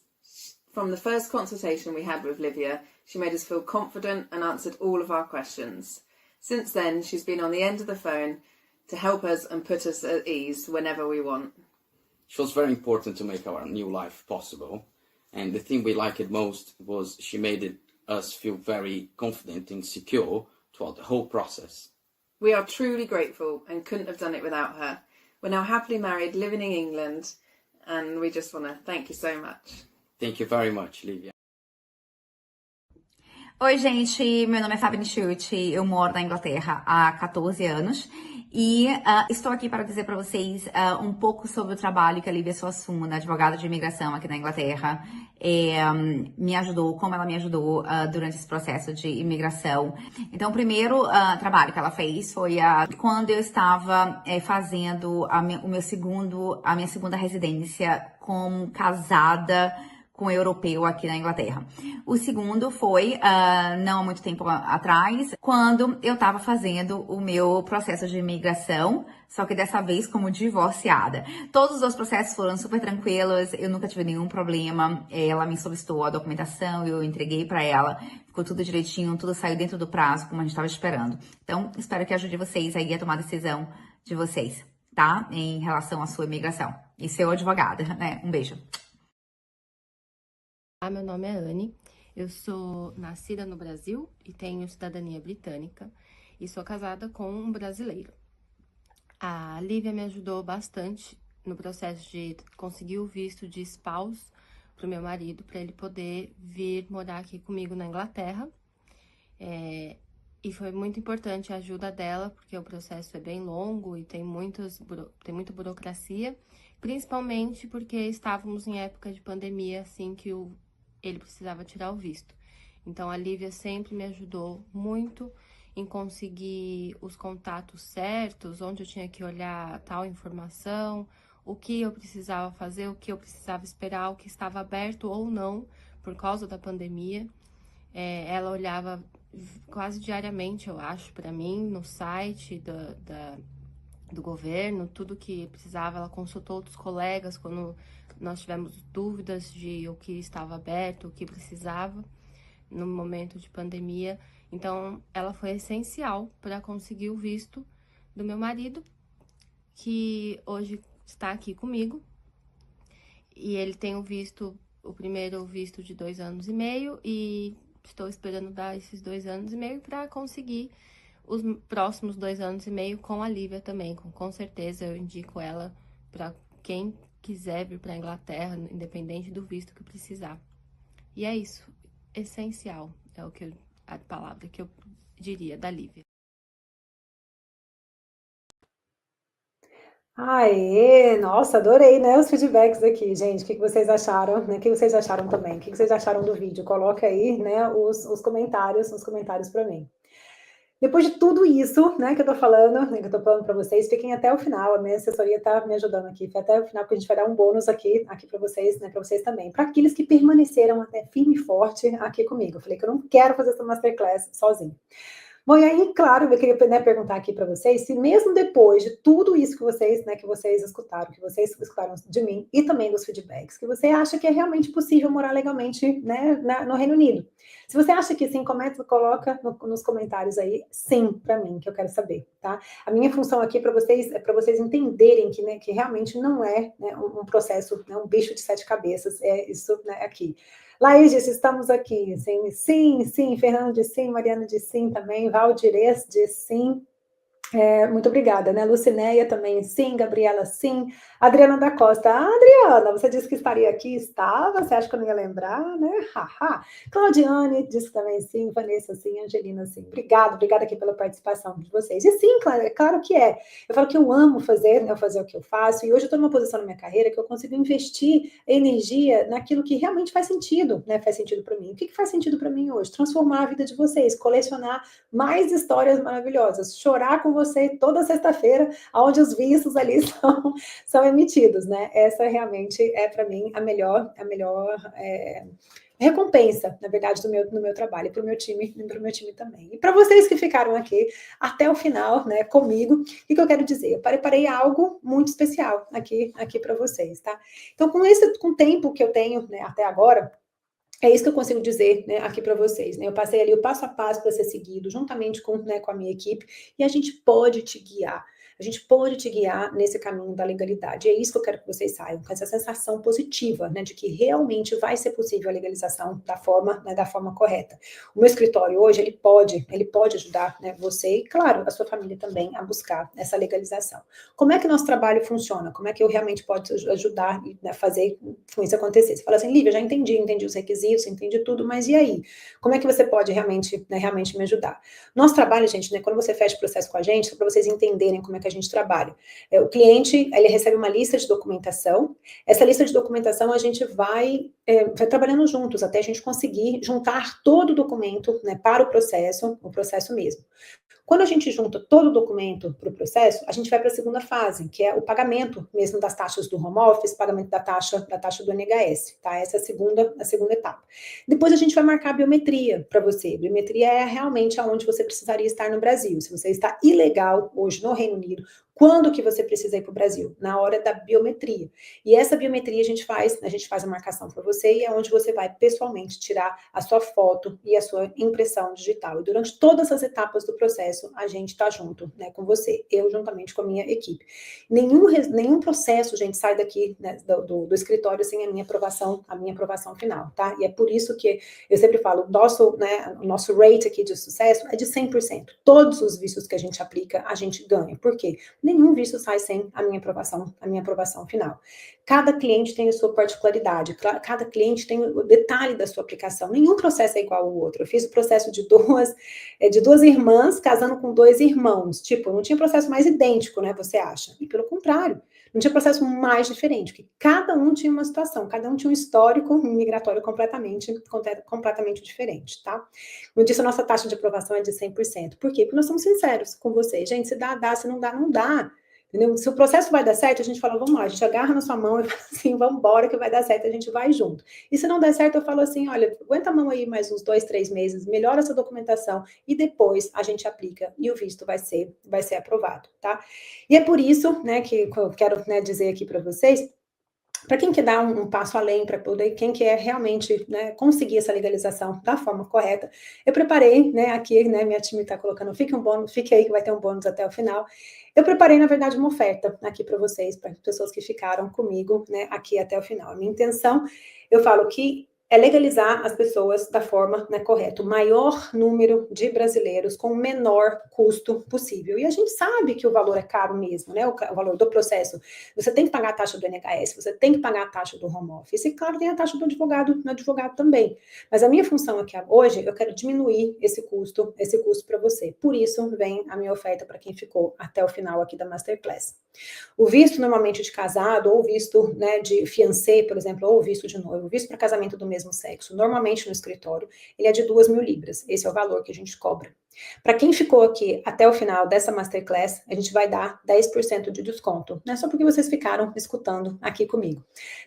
Speaker 4: From the first consultation we had with Livia, she made us feel confident and answered all of our questions. Since then, she's been on the end of the phone to help us and put us at ease whenever we want.
Speaker 3: She was very important to make our new life possible. And the thing we liked most was she made us feel very confident and secure throughout the whole process.
Speaker 4: We are truly grateful and couldn't have done it without her. We're now happily married, living in England, and we just want to thank you so much.
Speaker 3: Thank you very much, Livia.
Speaker 5: Oi, gente, meu nome é Fabine Schulte, eu moro na Inglaterra há 14 anos e estou aqui para dizer para vocês um pouco sobre o trabalho que a Lívia Suassuna, advogada de imigração aqui na Inglaterra, me ajudou, como ela me ajudou durante esse processo de imigração. Então, o primeiro trabalho que ela fez foi quando eu estava fazendo a minha segunda residência como casada com um europeu aqui na Inglaterra. O segundo foi, não há muito tempo atrás, quando eu estava fazendo o meu processo de imigração, só que dessa vez como divorciada. Todos os dois processos foram super tranquilos, eu nunca tive nenhum problema, ela me solicitou a documentação, eu entreguei para ela, ficou tudo direitinho, tudo saiu dentro do prazo, como a gente estava esperando. Então, espero que ajude vocês aí a tomar a decisão de vocês, tá? Em relação à sua imigração. E seu advogada, né? Um beijo.
Speaker 6: Meu nome é Anne, eu sou nascida no Brasil e tenho cidadania britânica e sou casada com um brasileiro. A Lívia me ajudou bastante no processo de conseguir o visto de spouse para o meu marido, para ele poder vir morar aqui comigo na Inglaterra. E foi muito importante a ajuda dela, porque o processo é bem longo e tem muita burocracia, principalmente porque estávamos em época de pandemia, assim que ele precisava tirar o visto. Então, a Lívia sempre me ajudou muito em conseguir os contatos certos, onde eu tinha que olhar tal informação, o que eu precisava fazer, o que eu precisava esperar, o que estava aberto ou não, por causa da pandemia. Ela olhava quase diariamente, eu acho, para mim, no site do governo, tudo que precisava. Ela consultou outros colegas quando nós tivemos dúvidas de o que estava aberto, o que precisava no momento de pandemia. Então, ela foi essencial para conseguir o visto do meu marido, que hoje está aqui comigo. E ele tem o primeiro visto de 2 anos e meio, e estou esperando dar esses 2 anos e meio para conseguir os próximos 2 anos e meio com a Lívia também. Com certeza eu indico ela para quem quiser vir para a Inglaterra, independente do visto que precisar. E é isso, essencial, é a palavra que eu diria da Lívia.
Speaker 1: Aê, nossa, adorei, né, os feedbacks aqui, gente. O que vocês acharam, né? O que vocês acharam também? O que vocês acharam do vídeo? Coloca aí, né, os comentários para mim. Depois de tudo isso, né, que eu tô falando, né, que eu tô falando para vocês, fiquem até o final. A minha assessoria tá me ajudando aqui. Fica até o final, porque a gente vai dar um bônus aqui para vocês, né, para vocês também. Para aqueles que permaneceram até firme e forte aqui comigo. Eu falei que eu não quero fazer essa masterclass sozinho. Bom, e aí, claro, eu queria, né, perguntar aqui para vocês, se mesmo depois de tudo isso que vocês, né, que vocês escutaram de mim e também dos feedbacks, que você acha que é realmente possível morar legalmente, né, no Reino Unido. Se você acha que sim, coloca nos comentários aí, sim, para mim, que eu quero saber, tá? A minha função aqui para vocês é para vocês entenderem que, né, que realmente não é, né, um processo, né, um bicho de 7 cabeças, é isso, né, aqui. Laís disse, estamos aqui. Sim, sim. Fernando disse sim. Mariana disse sim também. Valdirez disse sim. Muito obrigada, né? Lucinéia também, sim. Gabriela, sim. Adriana da Costa. Adriana, você disse que estaria aqui, estava. Você acha que eu não ia lembrar, né? Haha. Claudiane disse também sim. Vanessa, sim. Angelina, sim. Obrigada aqui pela participação de vocês. E sim, claro que é. Eu falo que eu amo fazer, né? Fazer o que eu faço. E hoje eu estou numa posição na minha carreira que eu consigo investir energia naquilo que realmente faz sentido, né? Faz sentido para mim. O que faz sentido para mim hoje? Transformar a vida de vocês, colecionar mais histórias maravilhosas, chorar com você toda sexta-feira, onde os vistos ali são emitidos, né? Essa realmente é para mim a melhor recompensa, na verdade, do meu trabalho, para o meu time também. E para vocês que ficaram aqui até o final, né, comigo, o que eu quero dizer? Eu preparei algo muito especial aqui para vocês, tá? Então, com o tempo que eu tenho, né, até agora, é isso que eu consigo dizer, né, aqui para vocês, né? Eu passei ali o passo a passo para ser seguido, juntamente com a minha equipe, e a gente pode te guiar. A gente pode te guiar nesse caminho da legalidade. E é isso que eu quero que vocês saiam, com essa sensação positiva, né, de que realmente vai ser possível a legalização da forma correta. O meu escritório hoje, ele pode ajudar, né, você e, claro, a sua família também a buscar essa legalização. Como é que nosso trabalho funciona? Como é que eu realmente posso ajudar e, né, fazer com isso acontecer? Você fala assim, Lívia, já entendi os requisitos, entendi tudo, mas e aí? Como é que você pode realmente me ajudar? Nosso trabalho, gente, né, quando você fecha o processo com a gente, só para vocês entenderem como é que a gente trabalha. O cliente, ele recebe uma lista de documentação. Essa lista de documentação a gente vai trabalhando juntos até a gente conseguir juntar todo o documento, né, para o processo mesmo. Quando a gente junta todo o documento para o processo, a gente vai para a segunda fase, que é o pagamento mesmo das taxas do home office, pagamento da taxa do NHS, tá? Essa é a segunda etapa. Depois a gente vai marcar a biometria para você. Biometria é realmente aonde você precisaria estar no Brasil. Se você está ilegal hoje no Reino Unido, quando que você precisa ir para o Brasil? Na hora da biometria. E essa biometria a gente faz a marcação para você e é onde você vai pessoalmente tirar a sua foto e a sua impressão digital. E durante todas as etapas do processo, a gente está junto, né, com você, eu juntamente com a minha equipe. Nenhum processo, gente, sai daqui, né, do escritório sem a minha aprovação final, tá? E é por isso que eu sempre falo, o nosso rate aqui de sucesso é de 100%. Todos os vistos que a gente aplica, a gente ganha. Por quê? Nenhum visto sai sem a minha aprovação final. Cada cliente tem a sua particularidade, cada cliente tem o detalhe da sua aplicação. Nenhum processo é igual ao outro. Eu fiz o processo de duas irmãs casando com 2 irmãos. Tipo, não tinha processo mais idêntico, né, você acha? E pelo contrário, não tinha processo mais diferente, porque cada um tinha uma situação, cada um tinha um histórico migratório completamente diferente, tá? Como eu disse, a nossa taxa de aprovação é de 100%. Por quê? Porque nós somos sinceros com vocês. Gente, se dá, se não dá, não dá. Entendeu? Se o processo vai dar certo, a gente fala, vamos lá, a gente agarra na sua mão e fala assim, vamos embora que vai dar certo, a gente vai junto. E se não der certo, eu falo assim, olha, aguenta a mão aí mais uns 2, 3 meses, melhora essa documentação e depois a gente aplica e o visto vai ser aprovado, tá? E é por isso, né, que eu quero, né, dizer aqui para vocês, para quem quer dar um passo além, para poder, quem quer realmente, né, conseguir essa legalização da forma correta, eu preparei, né, aqui, né, minha time está colocando, fique aí que vai ter um bônus até o final. Eu preparei, na verdade, uma oferta aqui para vocês, para as pessoas que ficaram comigo, né, aqui até o final. A minha intenção, eu falo que é legalizar as pessoas da forma, né, correta, o maior número de brasileiros com o menor custo possível. E a gente sabe que o valor é caro mesmo, né, o valor do processo. Você tem que pagar a taxa do NHS, você tem que pagar a taxa do home office, e claro, tem a taxa do advogado também. Mas a minha função aqui hoje, eu quero diminuir esse custo para você. Por isso, vem a minha oferta para quem ficou até o final aqui da Masterclass. O visto normalmente de casado, ou visto, né, de fiancé, por exemplo, ou visto de noivo, visto para casamento do mesmo sexo, normalmente no escritório, ele é de 2.000 libras. Esse é o valor que a gente cobra. Para quem ficou aqui até o final dessa Masterclass, a gente vai dar 10% de desconto. Não é só porque vocês ficaram escutando aqui comigo.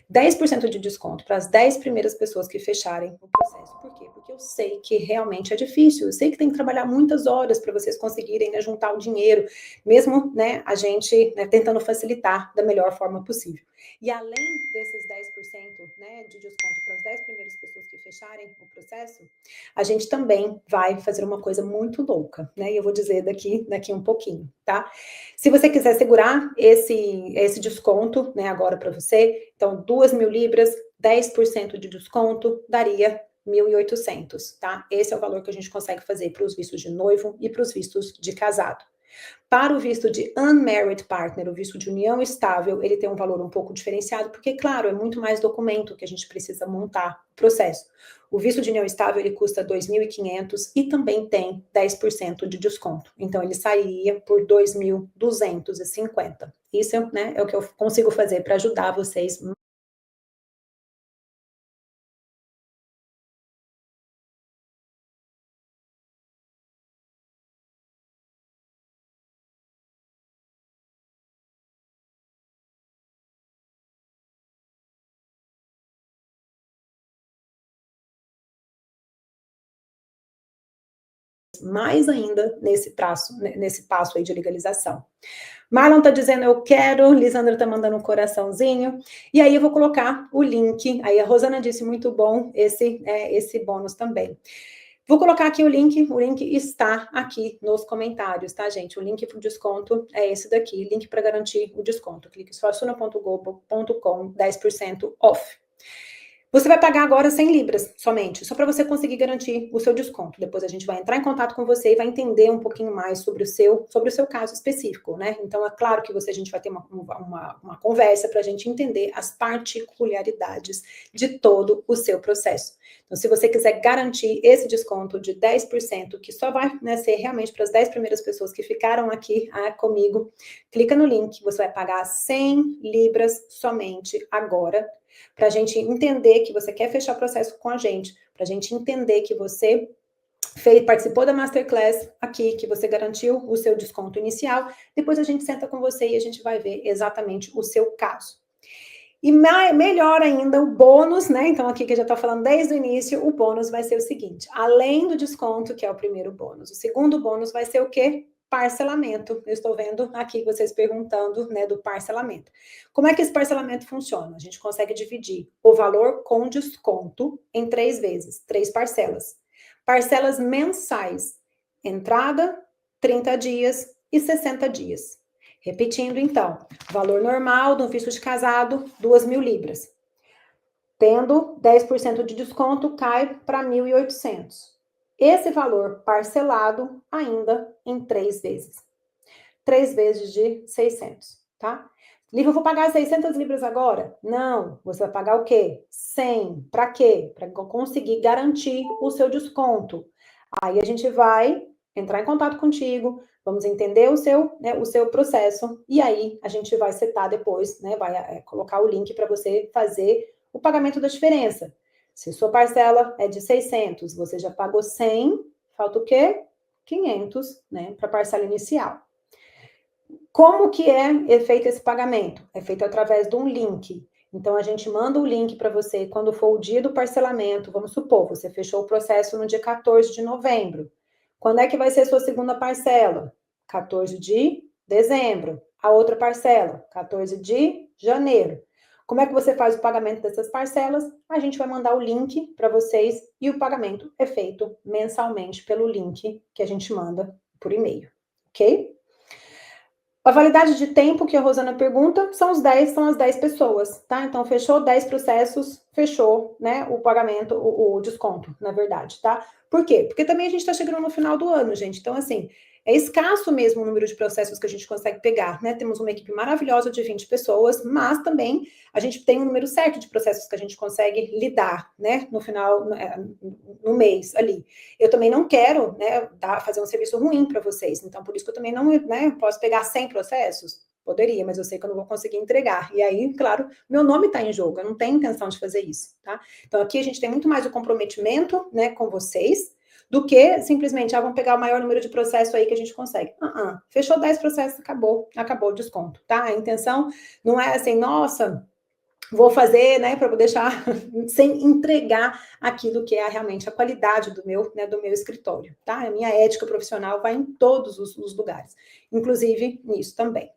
Speaker 1: 10% de desconto para as 10 primeiras pessoas que fecharem o processo. Por quê? Porque eu sei que realmente é difícil. Eu sei que tem que trabalhar muitas horas para vocês conseguirem, né, juntar o dinheiro, mesmo, né, a gente, né, tentando facilitar da melhor forma possível. E além desses 10%, né, de desconto para as 10 primeiras pessoas que fecharem o processo, a gente também vai fazer uma coisa muito louca, né? E eu vou dizer daqui um pouquinho, tá? Se você quiser segurar esse desconto, né, agora para você, então 2.000 libras, 10% de desconto, daria 1.800, tá? Esse é o valor que a gente consegue fazer para os vistos de noivo e para os vistos de casado. Para o visto de unmarried partner, o visto de união estável, ele tem um valor um pouco diferenciado, porque, claro, é muito mais documento que a gente precisa montar o processo. O visto de união estável, ele custa 2.500 e também tem 10% de desconto. Então, ele sairia por 2.250. Isso, né, é o que eu consigo fazer para ajudar vocês. Mais ainda nesse passo aí de legalização. Marlon tá dizendo, eu quero, Lisandra tá mandando um coraçãozinho, e aí eu vou colocar o link, aí a Rosana disse, muito bom, esse bônus também. Vou colocar aqui o link está aqui nos comentários, tá, gente? O link para o desconto é esse daqui, link para garantir o desconto. Clique suassuna.globo.com, 10% off. Você vai pagar agora 100 libras somente, só para você conseguir garantir o seu desconto. Depois a gente vai entrar em contato com você e vai entender um pouquinho mais sobre o seu caso específico, né? Então, é claro que a gente vai ter uma conversa para a gente entender as particularidades de todo o seu processo. Então, se você quiser garantir esse desconto de 10%, que só vai, né, ser realmente para as 10 primeiras pessoas que ficaram aqui comigo, clica no link, você vai pagar 100 libras somente agora, para a gente entender que você quer fechar o processo com a gente, para a gente entender que você participou da Masterclass aqui, que você garantiu o seu desconto inicial, depois a gente senta com você e a gente vai ver exatamente o seu caso. E melhor ainda, o bônus, né? Então, aqui que eu já estou falando desde o início, o bônus vai ser o seguinte: além do desconto, que é o primeiro bônus, o segundo bônus vai ser o quê? Parcelamento. Eu estou vendo aqui vocês perguntando, né, do parcelamento. Como é que esse parcelamento funciona? A gente consegue dividir o valor com desconto em 3 vezes, 3 parcelas. Parcelas mensais, entrada, 30 dias e 60 dias. Repetindo, então, valor normal do visto de casado, 2.000 libras. Tendo 10% de desconto, cai para 1.800. Esse valor parcelado ainda em 3 vezes. 3 vezes de 600, tá? Lívia, eu vou pagar 600 libras agora? Não, você vai pagar o quê? 100. Para quê? Para conseguir garantir o seu desconto. Aí a gente vai entrar em contato contigo, vamos entender o seu processo, e aí a gente vai setar depois, né, vai colocar o link para você fazer o pagamento da diferença. Se sua parcela é de 600, você já pagou 100, falta o quê? 500, né, para a parcela inicial. Como que é feito esse pagamento? É feito através de um link. Então, a gente manda o link para você quando for o dia do parcelamento. Vamos supor, você fechou o processo no dia 14 de novembro. Quando é que vai ser sua segunda parcela? 14 de dezembro. A outra parcela, 14 de janeiro. Como é que você faz o pagamento dessas parcelas? A gente vai mandar o link para vocês e o pagamento é feito mensalmente pelo link que a gente manda por e-mail, ok? A validade de tempo que a Rosana pergunta são as 10 pessoas, tá? Então, fechou 10 processos, fechou, né, o pagamento, o desconto, na verdade, tá? Por quê? Porque também a gente tá chegando no final do ano, gente. Então, assim, é escasso mesmo o número de processos que a gente consegue pegar, né? Temos uma equipe maravilhosa de 20 pessoas, mas também a gente tem um número certo de processos que a gente consegue lidar, né? No final, no mês ali. Eu também não quero, né, fazer um serviço ruim para vocês. Então, por isso que eu também não, né, posso pegar 100 processos. Poderia, mas eu sei que eu não vou conseguir entregar. E aí, claro, meu nome está em jogo. Eu não tenho intenção de fazer isso, tá? Então, aqui a gente tem muito mais o comprometimento, né, com vocês, do que simplesmente, vamos pegar o maior número de processos aí que a gente consegue. Fechou 10 processos, acabou o desconto, tá? A intenção não é assim, nossa, vou fazer, né, para deixar sem entregar aquilo que é realmente a qualidade do meu escritório, tá? A minha ética profissional vai em todos os lugares, inclusive nisso também.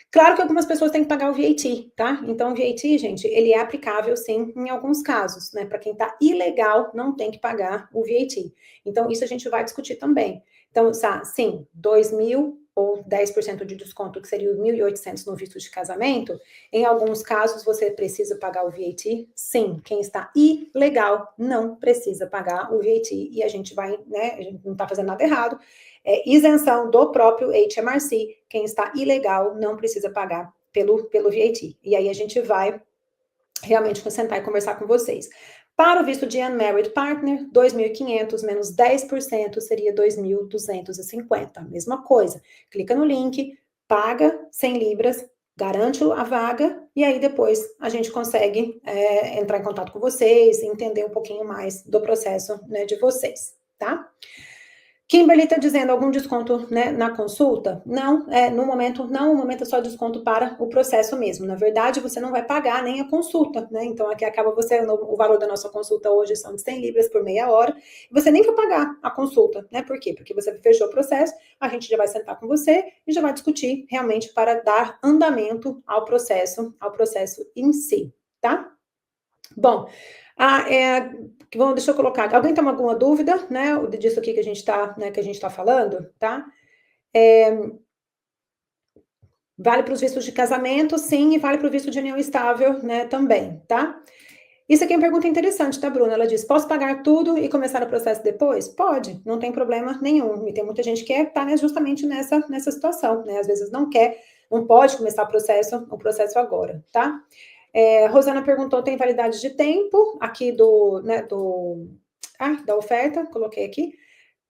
Speaker 1: Claro que algumas pessoas têm que pagar o VAT, tá? Então, o VAT, gente, ele é aplicável, sim, em alguns casos, né? Para quem tá ilegal, não tem que pagar o VAT. Então, isso a gente vai discutir também. Então, sim, 2.000 ou 10% de desconto, que seria os 1.800 no visto de casamento, em alguns casos você precisa pagar o VAT, sim. Quem está ilegal não precisa pagar o VAT e a gente vai, né, a gente não está fazendo nada errado, isenção do próprio HMRC, quem está ilegal não precisa pagar pelo VAT. E aí a gente vai realmente sentar e conversar com vocês. Para o visto de Unmarried Partner, 2.500 menos 10% seria 2.250. Mesma coisa. Clica no link, paga 100 libras, garante a vaga, e aí depois a gente consegue entrar em contato com vocês, entender um pouquinho mais do processo, né, de vocês, tá? Kimberly está dizendo algum desconto, né, na consulta? Não, no momento é só desconto para o processo mesmo. Na verdade, você não vai pagar nem a consulta, né? Então, aqui acaba o valor da nossa consulta hoje são de 100 libras por meia hora, e você nem vai pagar a consulta, né? Por quê? Porque você fechou o processo, a gente já vai sentar com você e já vai discutir realmente para dar andamento ao processo em si, tá? Bom, deixa eu colocar. Alguém tem alguma dúvida, né? Disso aqui que a gente está falando, tá? Vale para os vistos de casamento, sim, e vale para o visto de união estável, né? Também, tá? Isso aqui é uma pergunta interessante, tá, Bruna? Ela diz: posso pagar tudo e começar o processo depois? Pode, não tem problema nenhum. E tem muita gente que está, né, justamente nessa situação, né? Às vezes não pode começar o processo agora, tá? Rosana perguntou, tem validade de tempo aqui da oferta, coloquei aqui,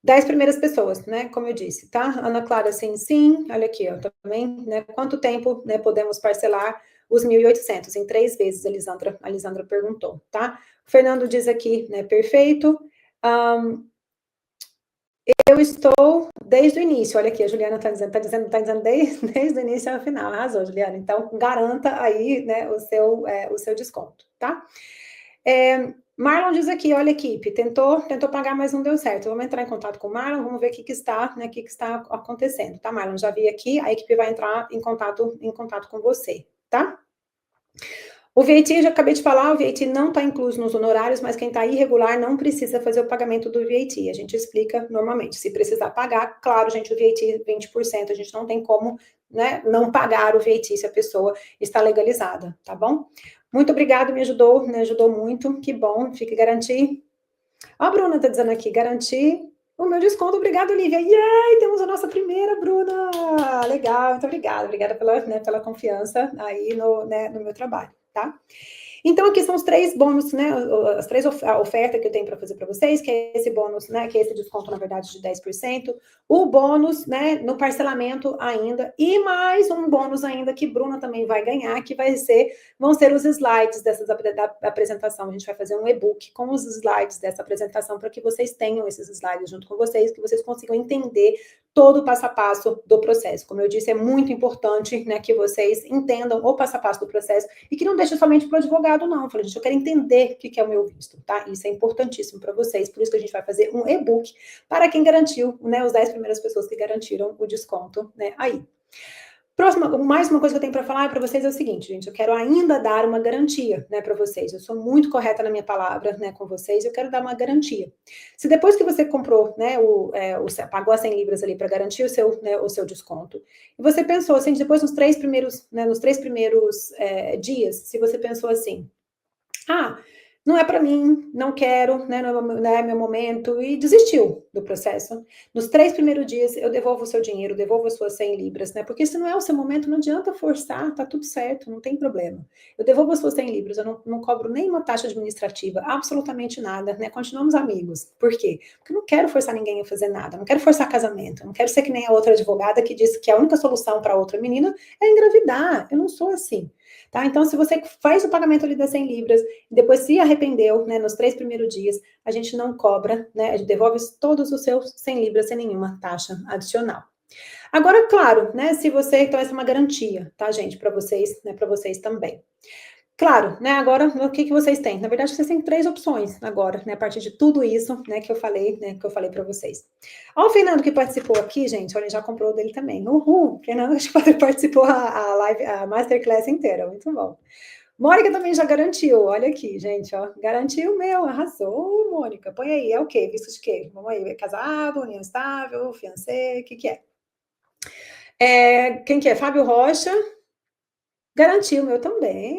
Speaker 1: 10 primeiras pessoas, né, como eu disse, tá? Ana Clara, sim, olha aqui, ó, também, né, quanto tempo, né, podemos parcelar os 1.800? Em 3 vezes, a Lisandra perguntou, tá? O Fernando diz aqui, né, perfeito. Eu estou desde o início, olha aqui, a Juliana está dizendo desde o início ao final, arrasou, Juliana, então garanta aí, né, o seu desconto, tá? Marlon diz aqui, olha, equipe, tentou pagar, mas não deu certo. Vamos entrar em contato com o Marlon, vamos ver o que está acontecendo, tá, Marlon? Já vi aqui, a equipe vai entrar em contato com você, tá? O VAT, eu já acabei de falar, o VAT não está incluso nos honorários, mas quem está irregular não precisa fazer o pagamento do VAT. A gente explica normalmente. Se precisar pagar, claro, gente, o VAT 20%, a gente não tem como, né, não pagar o VAT se a pessoa está legalizada, tá bom? Muito obrigada, me ajudou muito, que bom, fique garantir. A Bruna está dizendo aqui, garantir o meu desconto. Obrigada, Olivia. Yay, temos a nossa primeira, Bruna. Legal, muito obrigada. Obrigada pela confiança aí no meu trabalho, tá? Então, aqui são os 3 bônus, né? As 3 ofertas que eu tenho para fazer para vocês, que é esse bônus, né? Que é esse desconto, na verdade, de 10%. O bônus, né? No parcelamento ainda. E mais um bônus ainda que Bruna também vai ganhar, que vão ser os slides da apresentação. A gente vai fazer um e-book com os slides dessa apresentação para que vocês tenham esses slides junto com vocês, que vocês consigam entender todo o passo a passo do processo. Como eu disse, é muito importante, né, que vocês entendam o passo a passo do processo e que não deixem somente para o advogado, não. Eu falei, gente, eu quero entender o que é o meu visto, tá? Isso é importantíssimo para vocês, por isso que a gente vai fazer um e-book para quem garantiu, né, os 10 primeiras pessoas que garantiram o desconto, né, aí. Mais uma coisa que eu tenho para falar para vocês é o seguinte, gente, eu quero ainda dar uma garantia, né, para vocês. Eu sou muito correta na minha palavra, né, com vocês, eu quero dar uma garantia. Se depois que você comprou, né, pagou as 100 libras ali para garantir o seu desconto, e você pensou assim, depois nos 3 primeiros dias, se você pensou assim, não é para mim, não quero, né, não é meu momento, e desistiu do processo. Nos 3 primeiros dias, eu devolvo o seu dinheiro, devolvo as suas 100 libras, né, porque se não é o seu momento, não adianta forçar, tá tudo certo, não tem problema. Eu devolvo as suas 100 libras, eu não cobro nenhuma taxa administrativa, absolutamente nada, né, continuamos amigos. Por quê? Porque eu não quero forçar ninguém a fazer nada, não quero forçar casamento, não quero ser que nem a outra advogada que disse que a única solução para outra menina é engravidar, eu não sou assim. Tá? Então, se você faz o pagamento ali das 100 libras, e depois se arrependeu, né, nos 3 primeiros dias, a gente não cobra, né, a gente devolve todos os seus 100 libras sem nenhuma taxa adicional. Agora, claro, né, então essa é uma garantia, tá, gente, para vocês, né, para vocês também. Claro, né, agora, o que vocês têm? Na verdade, vocês têm 3 opções agora, né, a partir de tudo isso, né, que eu falei para vocês. Ó, o Fernando que participou aqui, gente, olha, já comprou dele também. Uhul! Fernando, acho que participou a live, a masterclass inteira, muito bom. Mônica também já garantiu, olha aqui, gente, ó, garantiu o meu, arrasou, Mônica. Põe aí, é o quê? Visto de quê? Vamos aí, casado, união estável, fiancé, o que é? Quem que é? Fábio Rocha, garantiu o meu também.